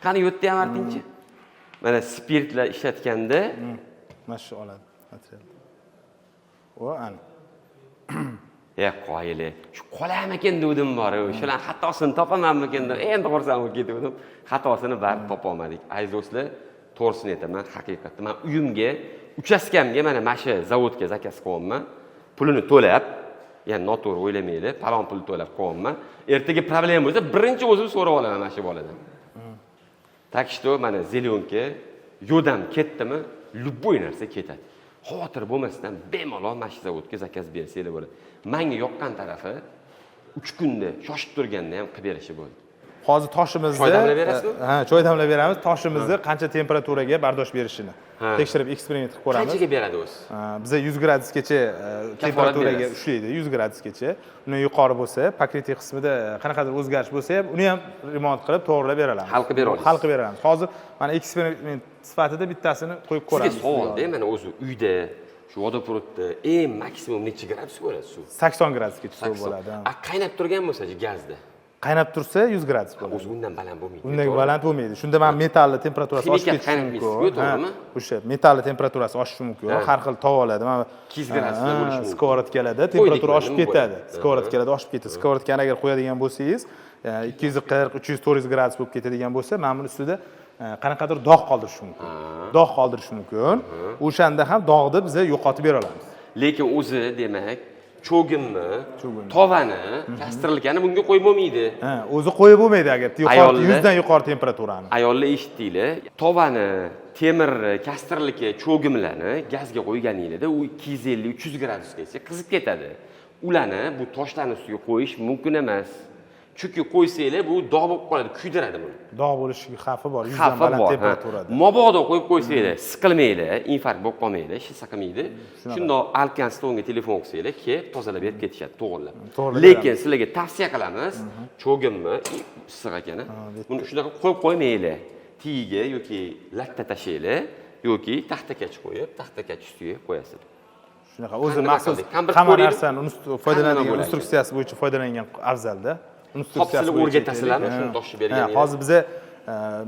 Qani yotdi ham artingchi? Mana spirtlar ishlatganda mana shu oladi material. Ana. Qoyili. Shu qolarmikin dedim bor. Shular xatosini topamanmikin deb endi xursand bo'lib ketdim. Xatosini baribir topa olmadik. Aziz do'stlar, to'g'risini aytaman, haqiqatda men uyimga, uchastkamga mana shu zavodga zakaz qilyapman. Pulini to'lab, ya'ni noto'g'ri o'ylamaylik, palon pul to'lab qo'yaman. Ertaga problem bo'lsa, birinchi o'zim so'rab olaman mana shu boladan. Tak что mana zilyonka yodam ketdimi, luboy narsa ketadi. Xavotir bo'lmasdan bemalol mana shu zavodga zakaz bersanglar bo'ladi. Menga yoqqan tarafi 3 kunda shoshib turganda ham qilib berishi bo'ldi. Hozir toshimizni choy damlab berasizmi? Choy damlab beramiz. Toshimizni qancha temperaturaga bardosh berishini tekshirib eksperiment qilib ko'ramiz. Qanchaga beradi o'zi? Biza 100 gradusgacha temperaturaga ushlaydi, 100 gradusgacha. Undan yuqori bo'lsa, paketli qismida qanaqadir o'zgarish bo'lsa ham, uni ham remont qilib to'g'rilab beramiz. Hal qilib beramiz. Hal qilib beramiz. Hozir mana eksperiment sifatida bittasini qo'yib ko'ramiz. Sizga savol-da, mana o'zi uyda shu vodoprovodda eng maksimum necha gradus bo'ladi suv? 80 gradusgacha suv bo'ladi. Qaynab turgan bo'lsa gazda. Qaynab tursa 100 gradus bo'ladi. O'zi undan baland bo'lmaydi. Undan baland bo'lmaydi. Shunda men metalli temperaturasi oshib ketishi mumkin. To'g'rimi? O'sha metalli temperaturasi oshishi mumkin. Har xil tovalarda mana 200 gradusda bo'lishi mumkin. Skоворodkalarda temperatura oshib ketadi. Skоворodkalarda oshib ketadi. Skоворodkani agar qo'yadigan bo'lsangiz, 240, 300, 400 gradus bo'lib ketadigan bo'lsa, mana buni ustida qanaqadir dog' qoldirish mumkin. Dog' qoldirish mumkin. O'shanda ham dog'ni biz yo'qotib bera olamiz. Lekin o'zi demak cho'gimni, tovani, kastirlikani bunga qo'yib bo'lmaydi. O'zi qo'yib bo'lmaydi agar yuqori 100 dan yuqori temperaturani. Ayollar eshitdinglar, tovani, temirni, kastirlikka, cho'gimlarni gazga qo'yganingizda u 250-300 gradusgacha qizib ketadi. Ularni bu toshlarning ustiga qo'yish mumkin emas. Chunki qo'ysanglar bu dog' bo'lib qoladi, kuydiradi buni. Dog' bo'lishiga xavfi bor, 100 dan baland temperaturada. Mabodo qo'yib qo'ysanglar, siqilmaylar, infarkt bo'lib qolmaydi, hech saqamaydi. Shundoq Alkan Stone'ga telefon qilsanglar, kelib tozalab berib ketishadi, to'g'rilab. Lekin sizlarga tavsiya qilamiz, cho'gimni issiq ekan, buni shunaqa qo'yib qo'ymanglar. Tiyiga yoki latta tashlaylar yoki taxtakach qo'yib, taxtakach ustiga qo'yasiz. Shunaqa o'zi maxsus hamma narsani foydalanadigan instruksiyasi bo'yicha foydalangan afzalda. Hopsini o'rgatasizlarmi shuni toshib berganingiz? Hozir biz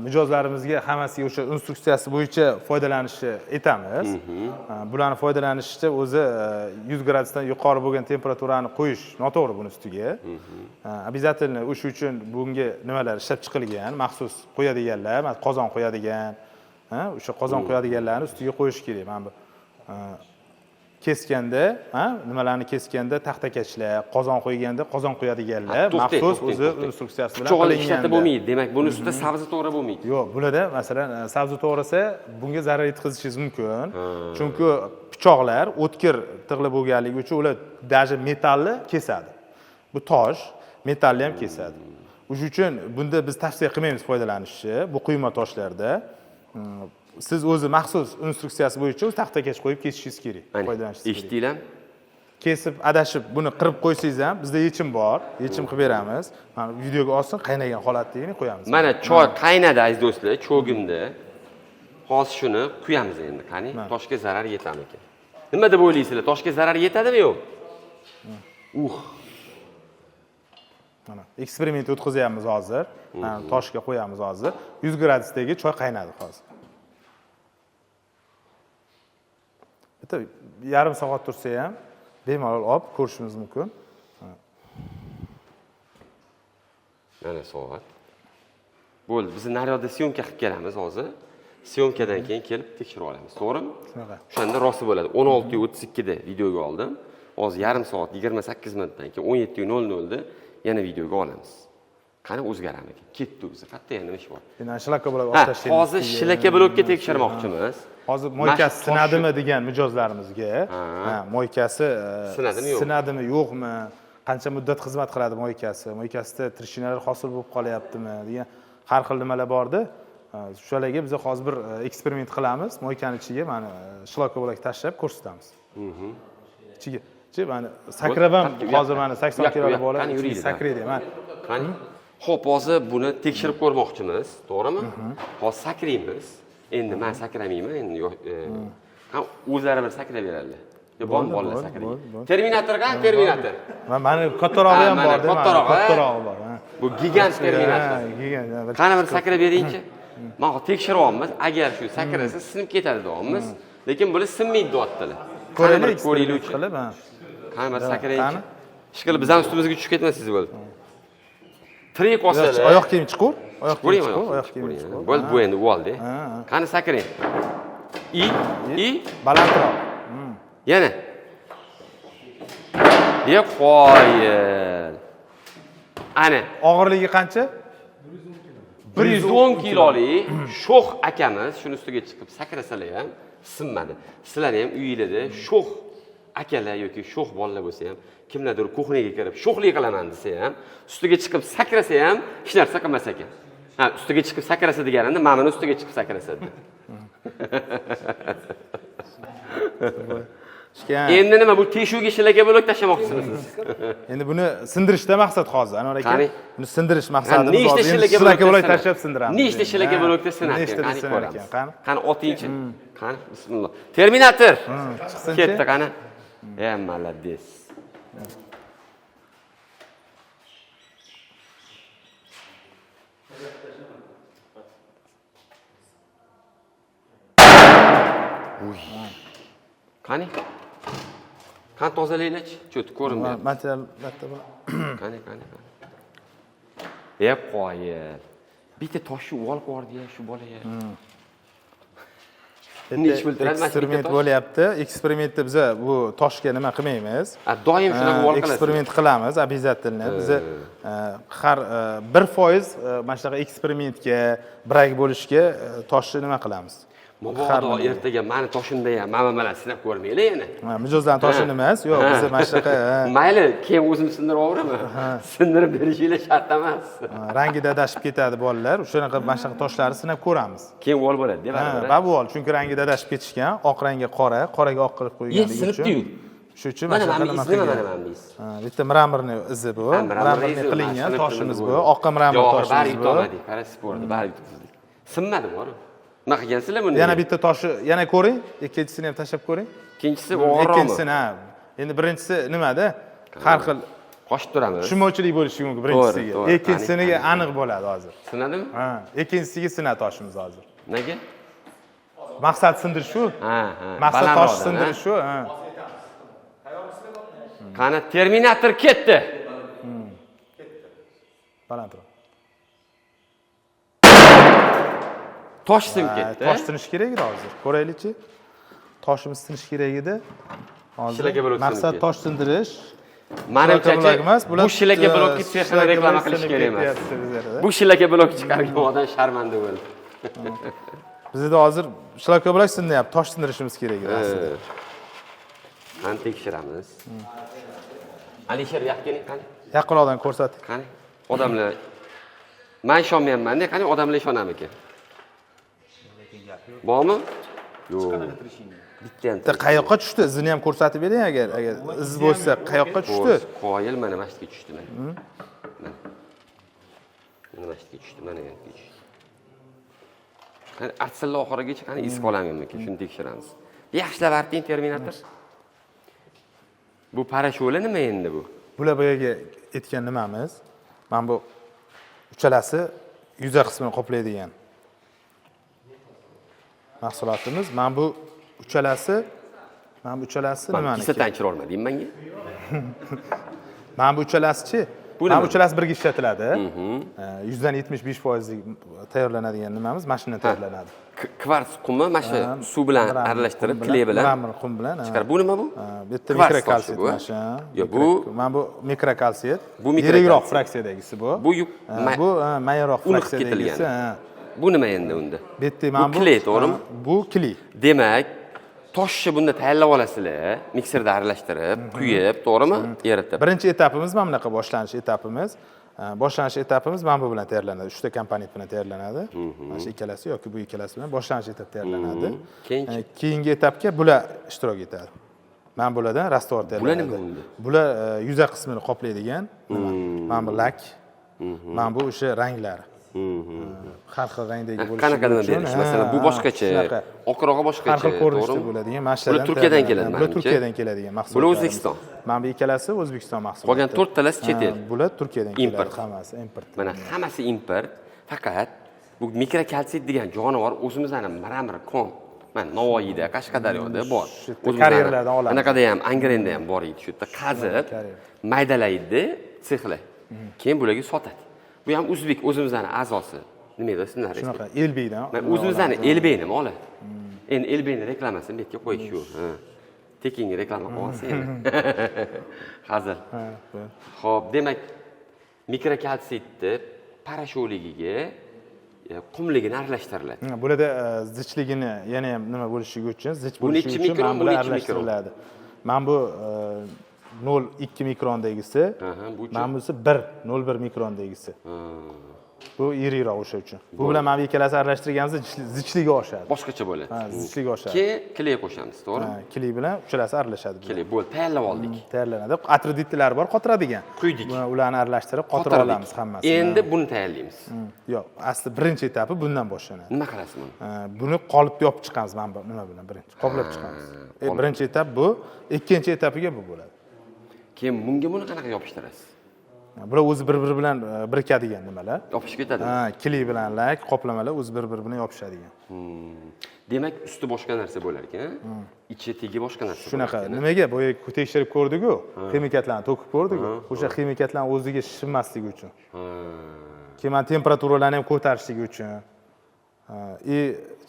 mijozlarimizga hammasiga o'sha instruksiyasi bo'yicha foydalanishni aytamiz. Bularni foydalanishda o'zi 100 gradusdan yuqori bo'lgan temperaturani qo'yish noto'g'ri buni ustiga. Обязательно o'sha uchun bunga nimalar ishlab chiqilgan, maxsus qo'yadiganlar, qozon qo'yadigan, o'sha qozon qo'yadiganlarni ustiga qo'yish kerak. Mana bu keskanda, nimalarni keskanda taxtakachlar, qozon qo'yganda qozon qo'yadiganlar maxsus o'zi instruksiyasi bilan qilingan. Bo'lmaydi. Demak, buni ustida sabzi to'g'ri bo'lmaydi. Yo'q, bularda masalan sabzi to'g'rasa bunga zarar yetkazishingiz mumkin. Chunki pichoqlar o'tkir tig'li bo'lganligi uchun ular даже metalni kesadi. Bu tosh metalni ham kesadi. O'shuning uchun bunda biz tavsiya qilmaymiz foydalanishni bu quyma toshlarda. Siz o'zi maxsus instruksiyasi bo'yicha o'z taxtakash qo'yib kesishingiz kerak. Foydalanishingiz kerak. Eshitdinglar? Kesib, adashib buni qirib qo'ysangiz ham bizda yechim bor. Yechim qilib beramiz. Mana videoga olsin, qaynagan holatdagini qo'yamiz. Mana choy qaynadi aziz do'stlar, cho'gimda. Hozir shuni quyamiz endi. Qani, toshga zarar yetamikan? Nima deb o'ylaysizlar? Toshga zarar yetadimi yo'q? Mana eksperiment o'tkazyapmiz hozir. Mana toshga qo'yamiz hozir. 100 gradusdagi choy qaynadi hozir. Bitta yarim soat tursa ham bemalol olib ko'rishimiz mumkin. Mana soat. Bo'ldi, biz naryoqda syomka qilib kelamiz hozir. Syomkadan keyin kelib tekshirib olamiz, to'g'rimi? Shunaqa. O'shanda rosti bo'ladi. 16:32 da videoga oldim. Hozir yarim soat 28 minutdan keyin 17:00 da yana videoga olamiz. Qani o'zgaramikan? Ketdi o'zi. Qayerda yana nima ish bor? Yana shilaka blok tashlaymiz. Hozir shilaka blokka tekshirmoqchimiz. Hozir moykasi sinadimi degan mijozlarimizga, moykasi sinadimi, yo'qmi, qancha muddat xizmat qiladi moykasi, moykasida trishinalar hosil bo'lib qolyaptimi degan har xil nimalar borda. Shularga biz hozir bir eksperiment qilamiz. Moykani ichiga mana shilaka blok tashlab ko'rsatamiz. Ichiga mana sakrab ham hozir mana 80 kilolik bola sakraydi. Mana qani? Xo'p, hozir buni tekshirib ko'rmoqchimiz, to'g'rimi? Hozir sakraymiz. Endi men sakramayman, endi ham o'zlari bir sakrab beradilar. Yo, bolalar sakraydi. Terminator qani? Terminator. Mana kattarog'i ham bor, kattarog'i bor. Bu gigant terminator. Gigant. Qani bir sakrab beringchi? Men tekshiryapmiz. Agar shu sakrasa sinib ketadi deyapmiz. Lekin bular sinmaydi deyaptilar. Ko'raylik uchun. Qani bir sakrayingchi. Ishqilib biz ham ustimizga tushib ketmasingiz bo'ldi. Tirik qolsalar. Oyoq kiyim chiqur. Oyoq kiyim chiqur. Bo'ldi, bu endi bo'ldi. Qani sakrang. I balandroq. Yana. Deb qo'yil. Ana, og'irligi qancha? 110 kilolik sho'x akamiz shuni ustiga chiqib sakrasalar ham sinmadi. Sizlar ham uyingizda sho'x akalar yoki sho'x bolalar bo'lsa ham, kimlardir kuxniyaga kirib sho'xlik qilaman desa ham, ustiga chiqib sakrasa ham hech narsa qilmas ekan. Ha, ustiga chiqib sakrasa deganimda, mana buni ustiga chiqib sakrasa dedi. Endi nima bu teshuvga shilaka bo'lak tashlamoqchisiniz siz? Endi buni sindirishda maqsad hozir, Anvar aka. Buni sindirish maqsadimiz hozir. Shilaka bo'lak tashlab sindiramiz. Nechta shilaka bo'lakda sinadi? Qani ko'ramiz. Qani otingchi. Qani bismillah. Terminator. Chiqsin. Ketdi qani. Молодец. Qani? Qani tozalaylik-chi? Cho'ti ko'rinmayapti. Material latta bor. Qani. Qo'yil. Bitta toshni olib bordi-ya shu bolaga. Eksperiment bo'lyapti. Eksperimentda biz bu toshga nima qilmaymiz? Doim shunaqa olib qilasiz. Eksperiment qilamiz, обязательно. Biz har 1% mana shunaqa eksperimentga, brak bo'lishga toshni nima qilamiz? Mabodo ertaga meni toshimda ham mana bilan sinab ko'rmaylar yana. Mijozlarning toshini emas, yo'q, biz mana shunaqa. Mayli, keyin o'zim sindirib oliraman. Sindirib berishinglar shart emas. Rangida adashib ketadi bolalar. O'shanaqa mana shunaqa toshlarni sinab ko'ramiz. Keyin vol bo'ladi, deb aytadi. Ha, bol, chunki rangida adashib ketishgan, oq rangga qora, qoraga oq qilib qo'yganligi uchun. Sinibdi-yu. Shu uchun mana shunaqa nima qilamiz. Bitta mramorni izi bu. Mramorni qilingan toshimiz bu. Oqqa mramor toshimiz bu. Qarasiz bo'ldi, bari yutqizdik. Sinmadi bor. Nima qilgansizlar buni? Yana bitta toshi, yana ko'ring. Ikkinchisini ham tashlab ko'ring. Ikkinchisi og'irroqmi? Ikkinchisini ha. Endi birinchisi nimada? Har xil qo'shib turamiz. Tushunmovchilik bo'lishi mumkin birinchisiga. Ikkinchisiniga aniq bo'ladi hozir. Sinadimi? Ha, ikkinchisiga sinadi toshimiz hozir. Nega? Maqsad sindirish shu. Ha. Maqsad tosh sindirish shu, ha. Qani Terminator ketdi. Balandroq. Tosh sinib ketdi. Tosh sinish kerak edi hozir. Ko'raylik-chi. Toshimiz sinish kerak edi. Hozir maqsad tosh sindirish. Menimcha bu shilaka blokni texnik reklama qilish kerak emas. Bu shilaka blok chiqargan odam sharmanda bo'ldi. Bizda hozir shilaka blok sindiryapti, tosh sindirishimiz kerak edi aslida. Qani tekshiramiz. Alisher yaqin qani? Yaqinroqdan ko'rsat. Qani? Odamlar Men ishonmayapman-da, qani odamlar ishonamikan? Bormi? Yo'q. Bitta ham. Qayoqqa tushdi? Izini ham ko'rsatib bering agar iz bo'lsa, qayoqqa tushdi? Qoyil mana masjidga tushdi mana. Mana masjidga tushdi, mana yerga tushdi. Qani asl oxirigacha qani iz qolamanmi-ki? Shuni tekshiramiz. Yaxshilab arting Terminator. Bu parashola nima endi bu? Bular boyaga aytgan nimamiz? Mana bu uchalasi yuzar qismini qoplaydigan mahsulotimiz. Mana bu uchalasi nimaniki? Kisatan chira olmadim menga. Mana bu uchalasi-chi? Mana bu uchalasi birga ishlatiladi. 175% tayyorlanadigan nimamiz mashina tayyorlanadi. Kvarts qumi mana shu suv bilan aralashtirib, kley bilan. Qum bilan. Chiqar. Bu nima bu? Bitta mikrokalsiyat mana. Yo'q, bu mana bu mikrokalsiyat. Bu yirikroq fraksiyadagisi bu. Bu mayroq fraksiyadagisi. Bu nima endi unda? Bitta mana bu kley, to'g'rimi? Bu kley. Demak, toshni bunda tayyorlab olasizlar, mikserda aralashtirib, quyib, to'g'rimi? Eritib. Birinchi etapimiz mana bunaqa boshlanish etapimiz. Boshlanish etapimiz mana bu bilan tayyorlanadi. 3 ta komponent bilan tayyorlanadi. Mana shu ikkalasi yoki bu ikkalasi bilan boshlanish etap tayyorlanadi. Keyingi etapga bular ishtirok etadi. Mana bulardan rastvor tayyorlanadi. Bular nima? Bular yuzar qismini qoplaydigan mana bu lak. Mana bu o'sha ranglari. Har xil rangdagi bo'lishi. Qanaqadan berish? Masalan, bu boshqacha, oqrog'i boshqacha, har xil ko'rinishda bo'ladigan mashinalar. Bular Turkiyadan keladi, Bular Turkiyadan keladigan mahsulotlar. Bular O'zbekiston. Mana bu ikkalasi O'zbekiston mahsulotlari. Qolgan 4 talasi chet el. Bular Turkiyadan keladi, Import. hammasi import. Mana hammasi import. Faqat bu mikrokalsiyat degan jonivor o'zimizning Maramir kon. Mana Navoiyda, Qashqadaryoda bor. Karyerlardan olamiz. Anaqada ham, Angrenda ham bor edi. Shu yerda qazib, maydalaydi, sexlar. Keyin bularga sotadi. Bu ham o'zbek o'zimizning a'zosi. Nima edi ismlari? Shunaqa Elbeydan. Men o'zimizning Elbeyni olib. Endi Elbeyni reklamasini bu yerga qo'yish shu. Tekinga reklama qilyapsiz endi. Hazil. Xo'p, demak mikrokalsiyatni parasholigiga qumligini aralashtiriladi. Bularda zichligini yana ham nima bo'lishiga uchun, zich bo'lishi uchun mana bular aralashtiriladi. Mana bu 0,2 mikrondagisi, mana bunisi 1,01 mikrondagisi. Bu yirikroq o'sha uchun. Bu bilan mana bu ikkalasi aralashtirganimizda zichligi oshadi. Boshqacha bo'ladi. Zichligi oshadi. Keyin kley qo'shamiz, to'g'rimi? Kley bilan uchalasi aralashadi. Kley bo'ldi, tayyorlab oldik. Tayyorlanadi. Atriditlar bor, qotiradigan. Quydik. Ularni aralashtirib qotira olamiz hammasini. Endi buni tayyorlaymiz. Yo'q, asli birinchi etapi bundan boshlanadi. Nima qilasiz buni? Buni qolipda yopib chiqamiz mana bu nima bilan birinchi. Qoplab chiqamiz. Birinchi etap bu, ikkinchi etapiga bu bo'ladi. Keyin bunga buni qanaqa yopishtirasiz? Bular o'zi bir-biri bilan birikadigan nimalar. Yopishib ketadi. Kley bilan lak, qoplamalar o'zi bir-biri bilan yopishadigan. Demak, usti boshqa narsa bo'lar ekan, ichi tegi boshqa narsa. Shunaqa. Nimaga boya tekshirib ko'rdik-ku, ximikatlarni to'kib ko'rdik-ku. O'sha ximikatlarni o'ziga shishmasligi uchun. Keyin temperaturalarni ham ko'tarishligi uchun.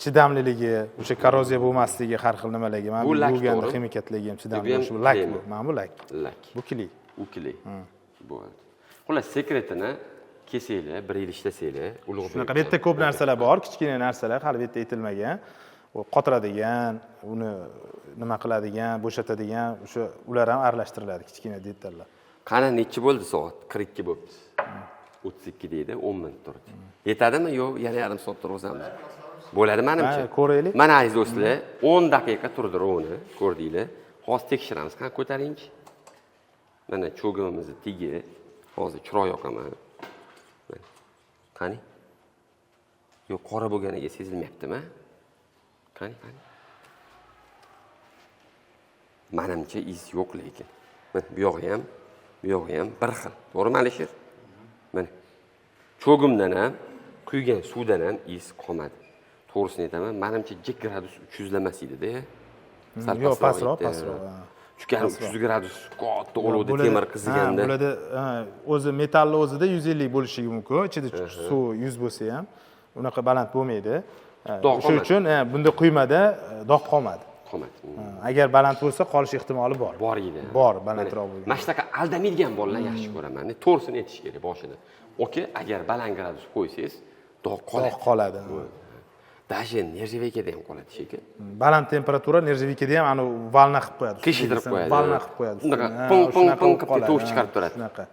Chidamliligi, o'sha korroziya bo'lmasligi, har xil nimalarga. Mana bu bo'lganda ximikatligi ham chidamli bo'lishi. Lak bu. Mana bu lak. Bu kley. U kley. Bo'ldi. Xullas, sekretini kesinglar, bir yil ishlasanglar, ulug' shunaqa bu yerda ko'p narsalar bor, kichkina narsalar, hali bu yerda aytilmagan. U qotiradigan, uni nima qiladigan, bo'shatadigan, o'sha ular ham aralashtiriladi, kichkina detallar. Qani necha bo'ldi soat? 42 bo'ldi. 32 deydi, 10 minut turdi. Yetadimi? Yo'q, yana yarim soat turamiz. Bo'ladi menimcha. Ko'raylik. Mana aziz do'stlar, 10 daqiqa turdi rovni, ko'rdinglar. Hozir tekshiramiz. Qani ko'taring-chi. Mana cho'g'imizni tigi, hozir chiroq yoqaman. Qani? Yo'q, qora bo'lganiga sezilmayaptimi? Qani? Menimcha iz yo'q lekin. Mana bu yog'i ham bir xil. To'g'rimi, Alisher? Mana cho'g'imdan ham, quygan suvdan ham iz qolmadi. To'g'risini aytaman, menimcha 2 gradus 300 lamas edi-da. Yo'q, pastroq. Chunki 300 gradus katta olovda temir qiziganda. Bularda o'zi metalli o'zida 150 bo'lishi mumkin. Ichida suv 100 bo'lsa ham unaqa baland bo'lmaydi. Shuning uchun bunda quymada dog' qolmadi. Agar baland bo'lsa qolish ehtimoli bor. Bor edi. Bor, balandroq bo'lgan. Mana shunaqa aldamaydigan bolalar yaxshi ko'raman. To'g'risini aytish kerak boshida. Oke, agar baland gradus qo'ysangiz, dog' qoladi. Даже нержавейкада ham qoladi shekil. Baland temperatura nержавейкада ham anu valna qilib qo'yadi. Qishirib qo'yadi. Valna qilib qo'yadi. Unaqa ping qilib tovuq chiqarib turadi. Shunaqa.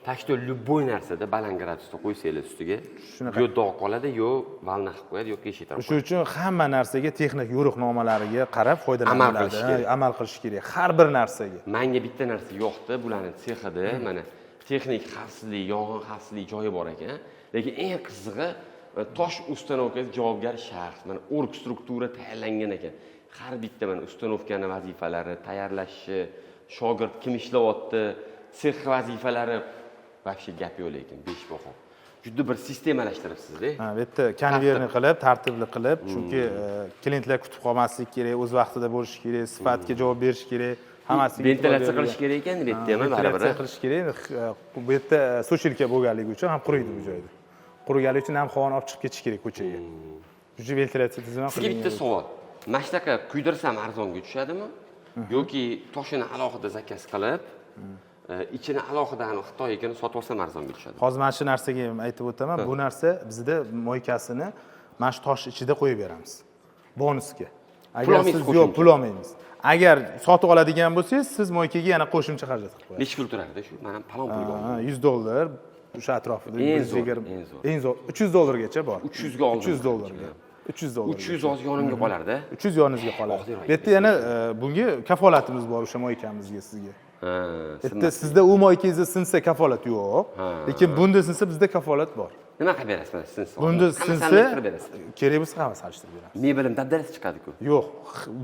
Tashda любой narsada baland gradusda qo'ysangiz ustiga, Shunaqa. yo dog' qoladi, yo valna qilib qo'yadi, yoki eshitarib Shuning uchun hamma narsaga texnik yo'riqnomalariga qarab Amal foydalaniladi. qilish kerak. Amal qilish kerak. Har bir narsaga. Menga bitta narsa yo'qdi, bularning sexida, mana texnik xavfsizlik, yong'in xavfsizlik joyi bor ekan. Lekin eng qizig'i tosh ustanovkasi javobgar shaxs, mana org struktura tayyorlangan ekan. Har bitta mana ustanovkani vazifalari, tayyorlashi, shogird kim ishlayapti, sex vazifalari вообще gap yo'q lekin 5 baho. Juda bir sistemalashtiribsiz-da. Ha, bu yerda konverni qilib, tartibli qilib, chunki klientlar kutib qolmaslik kerak, o'z vaqtida bo'lishi kerak, sifatga javob berish kerak, hammasiga Ventilatsiya qilish kerak ekan, bu yerda ham baribir. Ventilatsiya qilish kerak. Bu yerda sochilka bo'lganligi uchun ham quriydi bu joyda. Quriganligi uchun ham havoni olib chiqib ketish kerak ko'chaga. Juda ventilatsiya tizimi Sizga bitta savol. Mana shunaqa kuydirsam arzonga tushadimi? Yoki toshini alohida zakaz qilib, ichini alohidan Xitoyga sotib olsam arzonga tushadi. Hozir mana shu narsaga ham aytib o'taman. Bu narsa bizda moykasini mana shu tosh ichida qo'yib beramiz. Bonusga. Agar siz yo'q pul olmaymiz. Agar sotib oladigan bo'lsangiz, siz moykaga yana qo'shimcha xarajat qilib qo'yasiz. Necha pul turadi shu? Mana palon pulga oldim. $100 o'sha atrofida. Eng zo'r. $300 bor. 300 ga oldim. $300. $300. 300 hozir yonimga qolardi. 300 yoningizga qoladi. Bu yerda yana bunga kafolatimiz bor o'sha moykamizga sizga. Bitta sizda u moykangizni sinsa kafolat yo'q. Lekin bunda sinsa bizda kafolat bor. Nima qilib berasiz mana sinsa? Bunda sinsa kerak bo'lsa hammasi alishtirib beramiz. Mebelim dabdalasi chiqadi-ku. Yo'q,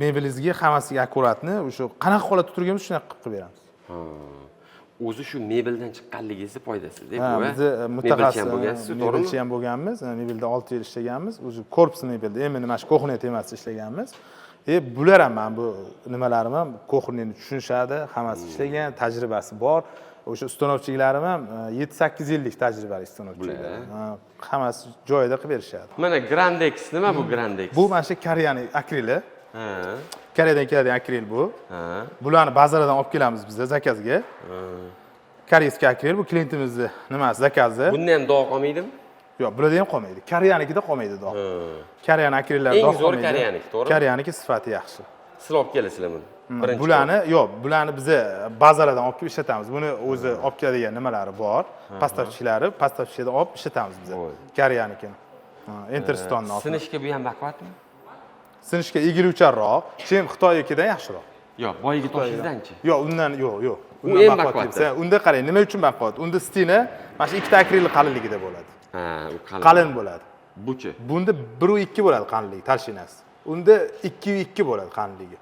mebelingizga hammasiga akkuratni o'sha qanaqa holatda turganmiz shunaqa qilib beramiz. O'zi shu mebeldan chiqqanligingizni foydasi-da bu. Biz mutaxassis bo'lgansiz, to'g'rimi? Mebelchi ham bo'lganmiz. Mebelda 6 yil ishlaganmiz. O'zi korpus mebelda, endi mana shu ko'hna temasida ishlaganmiz. Bular ham men bu nimalarim ham ko'hnani tushunishadi, hammasi ishlagan, tajribasi bor. O'sha ustanovchilarim ham 7-8 yillik tajribali ustanovchilar. Hammasi joyida qilib berishadi. Mana Grandex nima bu Grandex? Bu mana shu Koreyaning akrili. Koreyadan keladigan akril bu. Bularni bazaradan olib kelamiz bizda zakazga. Koreyskiy akril bu klientimizni nimasi zakazi. Bunda ham dog' qolmaydimi? Yo'q, bularda ham qolmaydi. Koreyanikida qolmaydi dog'. Koreyan akrillari dog' qolmaydi. Eng zo'r Koreyaniki, to'g'ri? Koreyaniki sifati yaxshi. Sizlar olib kelasizlar buni. Bularni biz bazalardan olib kelib ishlatamiz. Buni o'zi olib keladigan nimalari bor. Pastavchilardan olib ishlatamiz biz. Koreyanikini. Interstonni. Sinishga bu ham baquvvatmi? Sinishga egiluvchanroq, chem Xitoynikidan yaxshiroq. Yo'q, boyagi toshingizdanchi? Yo'q, undan yo'q. U ham baquvvat. Unda qarang, nima uchun baquvvat? Unda stina mana shu ikkita akril qalinligida bo'ladi. U qalin bo'ladi. Buchi? Bunda 1.2 bo'ladi qalinligi, talshinasi. Unda 2.2 bo'ladi qalinligi.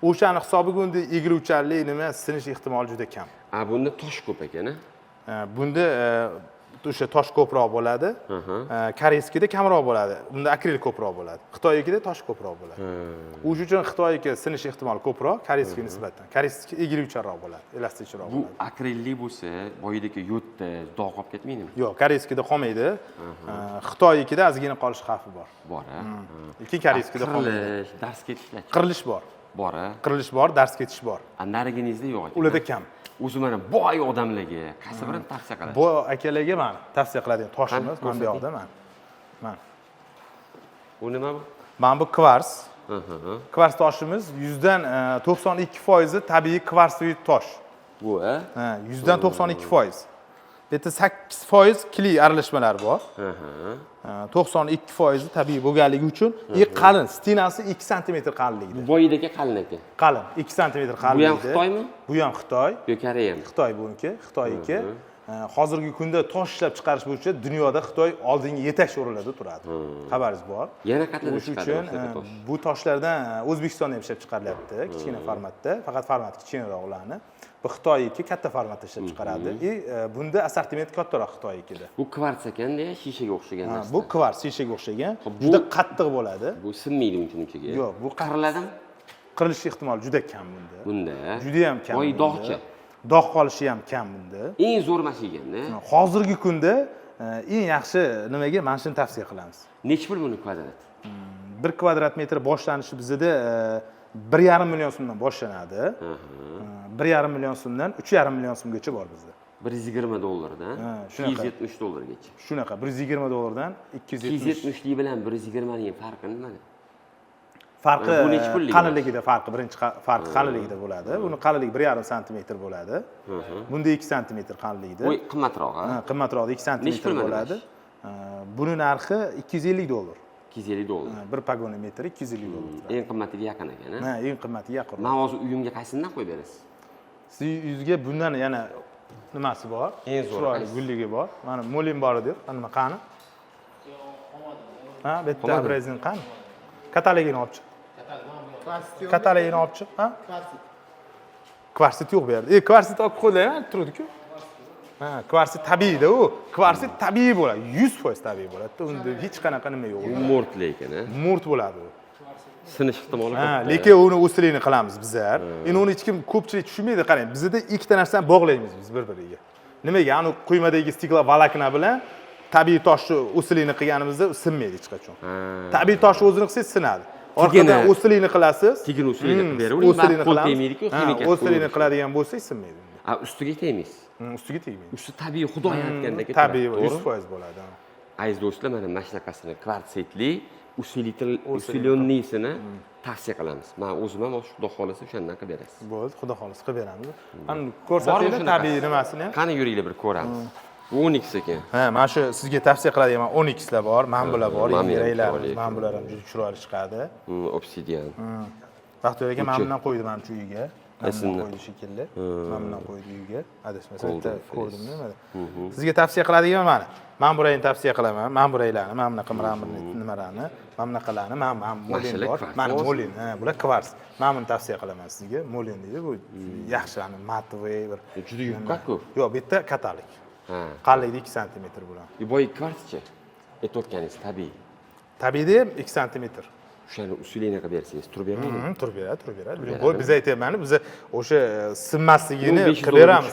O'shani hisobiga unda egiluvchanlik nima sinish ehtimoli juda kam. Bunda tosh ko'p ekan-a? Bunda o'sha tosh ko'proq bo'ladi. Koreyskida kamroq bo'ladi. Bunda akril ko'proq bo'ladi. Xitoynikida tosh ko'proq bo'ladi. O'shuning uchun Xitoyga sinish ehtimoli ko'proq Koreyskiga nisbatan. Koreyski egiluvchanroq bo'ladi, elastikchiroq bo'ladi. Bu akrilli bo'lsa, boyidagi yo'tda dog' qolib ketmaydimi? Yo'q, Koreyskida qolmaydi. Xitoynikida ozgina qolish xavfi bor. Bor-a? Lekin Koreyskida qolmaydi. Qirilish, dars ketishlar. Qirilish bor. Bor-a? Qirilish bor, dars ketish bor. Nariginizda yo'q ekan. Ularda kam. O'zi mana boy odamlarga qaysi birini tavsiya qilasiz? Bu akalarga men tavsiya qiladigan toshimiz mana bu yoqda mana. U nima bu? Mana bu kvars. Kvars toshimiz 100dan 92% tabiiy kvarsli tosh. Bu-a? 100dan 92%. Bu yerda 8% kli aralashmalar bor. 92% tabiiy bo'lganligi uchun qalin, stinasi 2 sm qalinligida. Bu boyidagi qalin ekan. Qalin, 2 sm qalinligida. Bu ham Xitoymi? Bu ham Xitoy. Yo Koreyami? Xitoy buniki, Xitoyniki. Hozirgi kunda tosh ishlab chiqarish bo'yicha dunyoda Xitoy oldingi yetakchi o'rinlarda turadi. Xabaringiz bor. Yana qayerdan chiqadi bu toshlardan O'zbekistonda ham ishlab chiqarilyapti, kichkina formatda, faqat formati kichkinaroq ularni. Bu Xitoyniki katta formatda ishlab chiqaradi. Bunda assortiment kattaroq Xitoynikida. Bu kvarts ekanda, shishaga o'xshagan narsa. Bu kvarts shishaga o'xshagan. Juda qattiq bo'ladi. Bu sinmaydi unchunchaga. Yo'q, bu qiriladimi? Qirilish ehtimoli juda kam bunda. Bunda. Juda ham kam. Voy dog'chi. Dog' qolishi ham kam bunda. Eng zo'r mashina. Hozirgi kunda eng yaxshi nimaga mana shuni tavsiya qilamiz. Necha pul buni kvadrat? 1 kvadrat metr boshlanishi bizda 1,5 million so'mdan boshlanadi. 1,5 million so'mdan 3,5 million so'mgacha bor bizda. $120dan $270gacha. Shunaqa $120dan $270. 270lik bilan 120ning farqi nimada? Farqi Bu necha pullik? qalinligida farqi, birinchi farqi qalinligida bo'ladi. Buni qalinligi 1,5 sm bo'ladi. Bunda 2 sm qalinligida. Voy, qimmatroq, ha? Qimmatroq 2 sm Necha pul mana bo'ladi. Buni narxi $250. $250. Bir pagoni metri $250. Eng qimmatiga yaqin ekan, ha? Eng qimmatiga yaqin. Men hozir uyimga qaysinidan qo'yib berasiz? Siz yuzga bundan yana nimasi bor? Eng zo'ri chiroyli gulligi bor. Mana mo'lin bor edi. Nima qani? Ha, bitta brezin qani? Katalogini olib chiq. Katalogini olib chiq, ha? Kvarsit yo'q bu yerda. Kvarsit olib qo'ylar, turdi-ku. Ha, kvarsit tabiiyda u. Kvarsit tabiiy bo'ladi, 100% tabiiy bo'ladi. Unda hech qanaqa nima yo'q. Mo'rt lekin, ha? Mo'rt bo'ladi u. Sinish ehtimoli Ha, lekin uni usulini qilamiz bizlar. Endi uni hech kim ko'pchilik tushunmaydi, qarang. Bizda ikkita narsani bog'laymiz biz bir-biriga. Nimaga? Ani quymadagi stikla volokna bilan tabiiy toshni usulini qilganimizda sinmaydi hech qachon. Tabiiy toshni o'zini qilsangiz sinadi. Orqadan usulini qilasiz. Keyin usulini qilib beravering. Usulini Qo'l tegmaydi-ku, ximika. Usulini qiladigan bo'lsangiz sinmaydi. A, ustiga tegmaysiz. Ustiga tegmaydi. Usti tabiiy Xudo yaratgandagi tabiiy 100% bo'ladi. Aziz do'stlar, mana shunaqasini kvartsitli usilyonnisini tavsiya qilamiz. Men o'zim ham Xudo xolisa o'shandan qilib berasiz. Bo'ldi, Xudo xolisa qilib beramiz. Mana ko'rsatinglar tabiiy nimasini ham. Qani yuringlar bir ko'ramiz. 12 ekan. Ha, mana shu sizga tavsiya qiladigan 12 lar bor, mana bular bor, yengillar. Mana bular ham juda chiroyli chiqadi. Obsidian. Vaqt o'raga mana bundan qo'ydim mana shu uyga. Mana qo'ydi shekilli. Mana bundan qo'ydi uyga. Adashmasam bitta ko'rdim nimada. Sizga tavsiya qiladigan mana. Men burayni tavsiya qilaman. Men buraylarni, mana bunaqa nimalarni, mana bunaqalarni, mana molin bor. Mana molin, ha, bular kvars. Men buni tavsiya qilaman sizga. Molin deydi, bu yaxshi, ani matvoy bir. Juda yupqa-ku. Yo'q, bitta katalik. Ha. Qalinligi 2 sm bo'ladi. Boy kvartchi. Aytayotganingiz tabiiy. Tabiiyda ham 2 sm. O'shani usulini qilib bersangiz, turib bermaydi. Turib beradi. Bu biz aytayapman, biz o'sha sinmasligini qilib beramiz.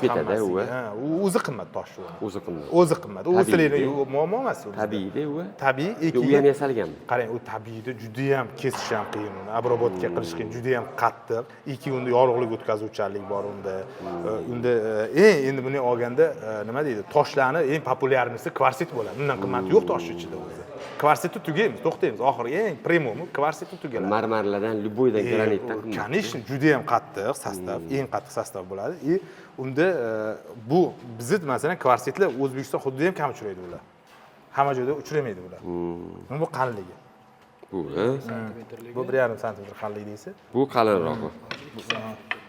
U o'zi qimmat tosh u. O'zi qimmat. O'zi qimmat. U usulini muammo emas u. Tabiiyda u. Tabiiy, u ham yasalgan. Qarang, u tabiiyda juda ham kesish ham qiyin uni. Obrobotka qilish qiyin, juda ham qattiq. Unda yorug'lik o'tkazuvchanlik bor unda. Unda endi buni olganda nima deydi? Toshlarni eng populyarnisi kvarsit bo'ladi. Undan qimmat yo'q tosh ichida o'zi. Kvarsitni tugaymiz, to'xtaymiz. Oxirgi eng premium kvarsitni tugaladi. Marmarlardan, любойdan, granitdan. Конечно, juda ham qattiq sostav, eng qattiq sostav bo'ladi. Unda bu bizni masalan kvarsitlar O'zbekiston hududida ham kam uchraydi ular. Hamma joyda uchramaydi ular. Bu qalinligi. Bu, bu 1,5 sm qalinlik deysiz. Bu qalinroq.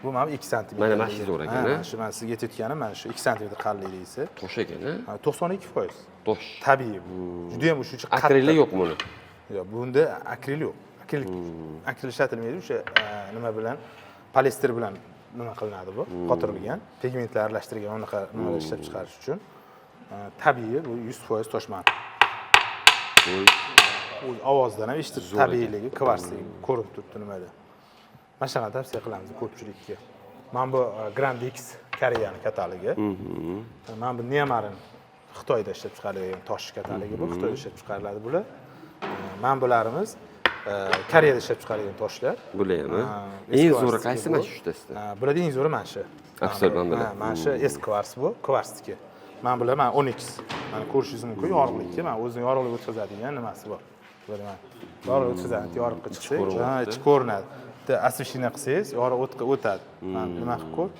Bu mana 2 sm. Mana shu zo'r ekan, ha? Shu men sizga aytayotganim mana shu 2 sm qalinlik deysiz. Tosh ekan, ha? 92%. Tosh. Tabiiy bu. Juda ham o'sha qattiq. Akrili yo'q buni. Yo'q, bunda akril yo'q. Akril ishlatilmaydi, o'sha nima bilan, poliester bilan nima qilinadi bu? Qotirilgan, pigmentlar aralashtirilgan unaqa nimalar ishlab chiqarish uchun. Tabiiy, bu 100% toshman. Bu ovozdan ham eshitib tabiiyligi, kvarsligi ko'rib turibdi nimada. Mana shunday tavsiya qilamiz ko'pchilikka. Mana bu Grand X Koreyaning katalogi. Mana bu Nemarin Xitoyda ishlab chiqarilgan tosh katalogi bu. Xitoyda ishlab chiqariladi bular. Mana bularimiz Koreyada ishlab chiqarilgan toshlar. Bular ham. Eng zo'ri qaysi mana shu uchtasida? Bularning eng zo'ri mana shu. Aksar mana. Mana shu S kvars bu, kvarstiki. Mana bular mana 12. Mana ko'rishingiz mumkin yorug'likka, mana o'zining yorug'lik o'tkazadigan nimasi bor. Bular yorug'lik o'tkazadi, yorug'ga chiqsangiz, ichi ko'rinadi. Bitta освещение qilsangiz, yorug' o'tadi. Mana nima qilib ko'r.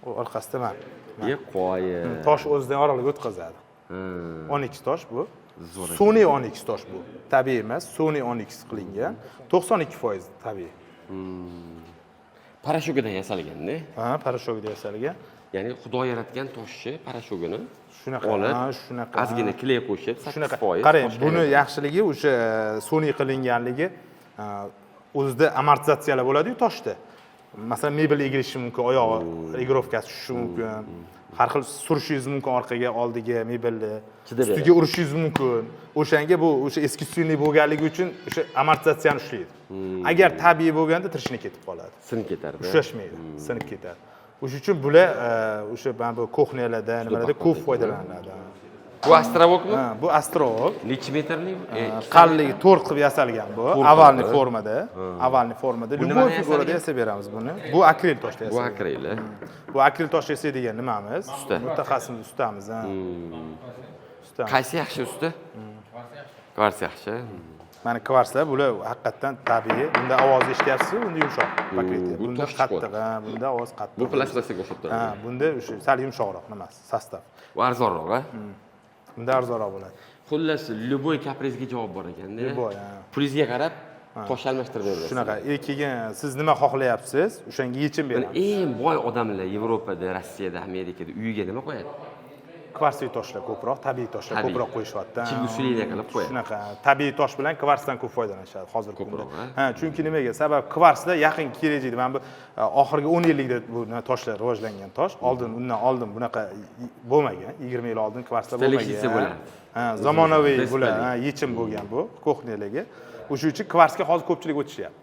U orqasida mana. Qo'yib. Tosh o'zidan yorug'lik o'tkazadi. 12 tosh bu. Sony 12 tosh bu. Tabiiy emas, Sony 12 qilingan. 92% tabiiy. Parashyugidan yasalgan-da? Ha, parashyugidan yasalgan. Ya'ni Xudo yaratgan toshni parashyugini shunaqa, shunaqa. Ozgina kley qo'shib, 8%. Qarang, buni yaxshiligi o'sha Sony qilinganligi o'zida amortizatsiyalar bo'ladi-ku toshda. Masalan, mebel egilishi mumkin, oyog'i regirovkasi tushishi mumkin. Har xil surishingiz mumkin orqaga, oldiga mebelni. Ustiga urishingiz mumkin. O'shanga bu o'sha eski suyunli bo'lganligi uchun o'sha amortizatsiyani ushlaydi. Agar tabiiy bo'lganda tirishni ketib qoladi. Sinib ketadi. Ushlashmaydi, sinib ketadi. O'sha uchun bular o'sha mana bu kuxniyalarda, nimalarda ko'p foydalaniladi. Bu astrovokmi? Ha, bu astrovok. Necha metrlik? Qalinligi 4 qilib yasalgan bu. Avalniy formada. Avalniy formada. Любой figurada yasab beramiz buni. Bu akril toshda yasalgan. Bu akril. Bu akril toshda yasaydigan nimamiz? Mutaxassis ustamiz, ha. Qaysi yaxshi usta? Kvars yaxshi. Mana kvarslar bular haqiqatdan tabiiy. Bunda ovozni eshityapsiz, bunda yumshoq paketga. bu Bunda tosh qattiq, ha, bunda ovoz qattiq. Bu plastmassaga o'xshab turadi. Ha, bunda o'sha sal yumshoqroq nimasi, sostav. Bu arzonroq, a? Bunda arzonroq bo'ladi. Xullas, любой kaprizga javob bor ekanda. Любой, ha. Pulingizga qarab, tosh almashtirib berasiz. Shunaqa, keyin siz nima xohlayapsiz, o'shanga yechim beramiz. Eng boy odamlar Yevropada, Rossiyada, Amerikada uyiga nima qo'yadi? Kvarsli toshlar ko'proq, tabiiy toshlar ko'proq qo'yishyapti. Chigusiliya qilib qo'yadi. Shunaqa, tabiiy tosh bilan kvarsdan ko'p foydalanishadi hozirgi kunda. Ko'proq, Ha, chunki nimaga? Sabab kvarslar yaqin kelajakda mana bu oxirgi 10 yillikda bu toshlar rivojlangan tosh. Undan oldin bunaqa bo'lmagan. 20 yil oldin kvarslar Seleksiya bo'lmagan. bo'ladi. Ha, zamonaviy bular, yechim bo'lgan bu ko'hnalarga. O'shuning uchun kvarsga hozir ko'pchilik o'tishyapti.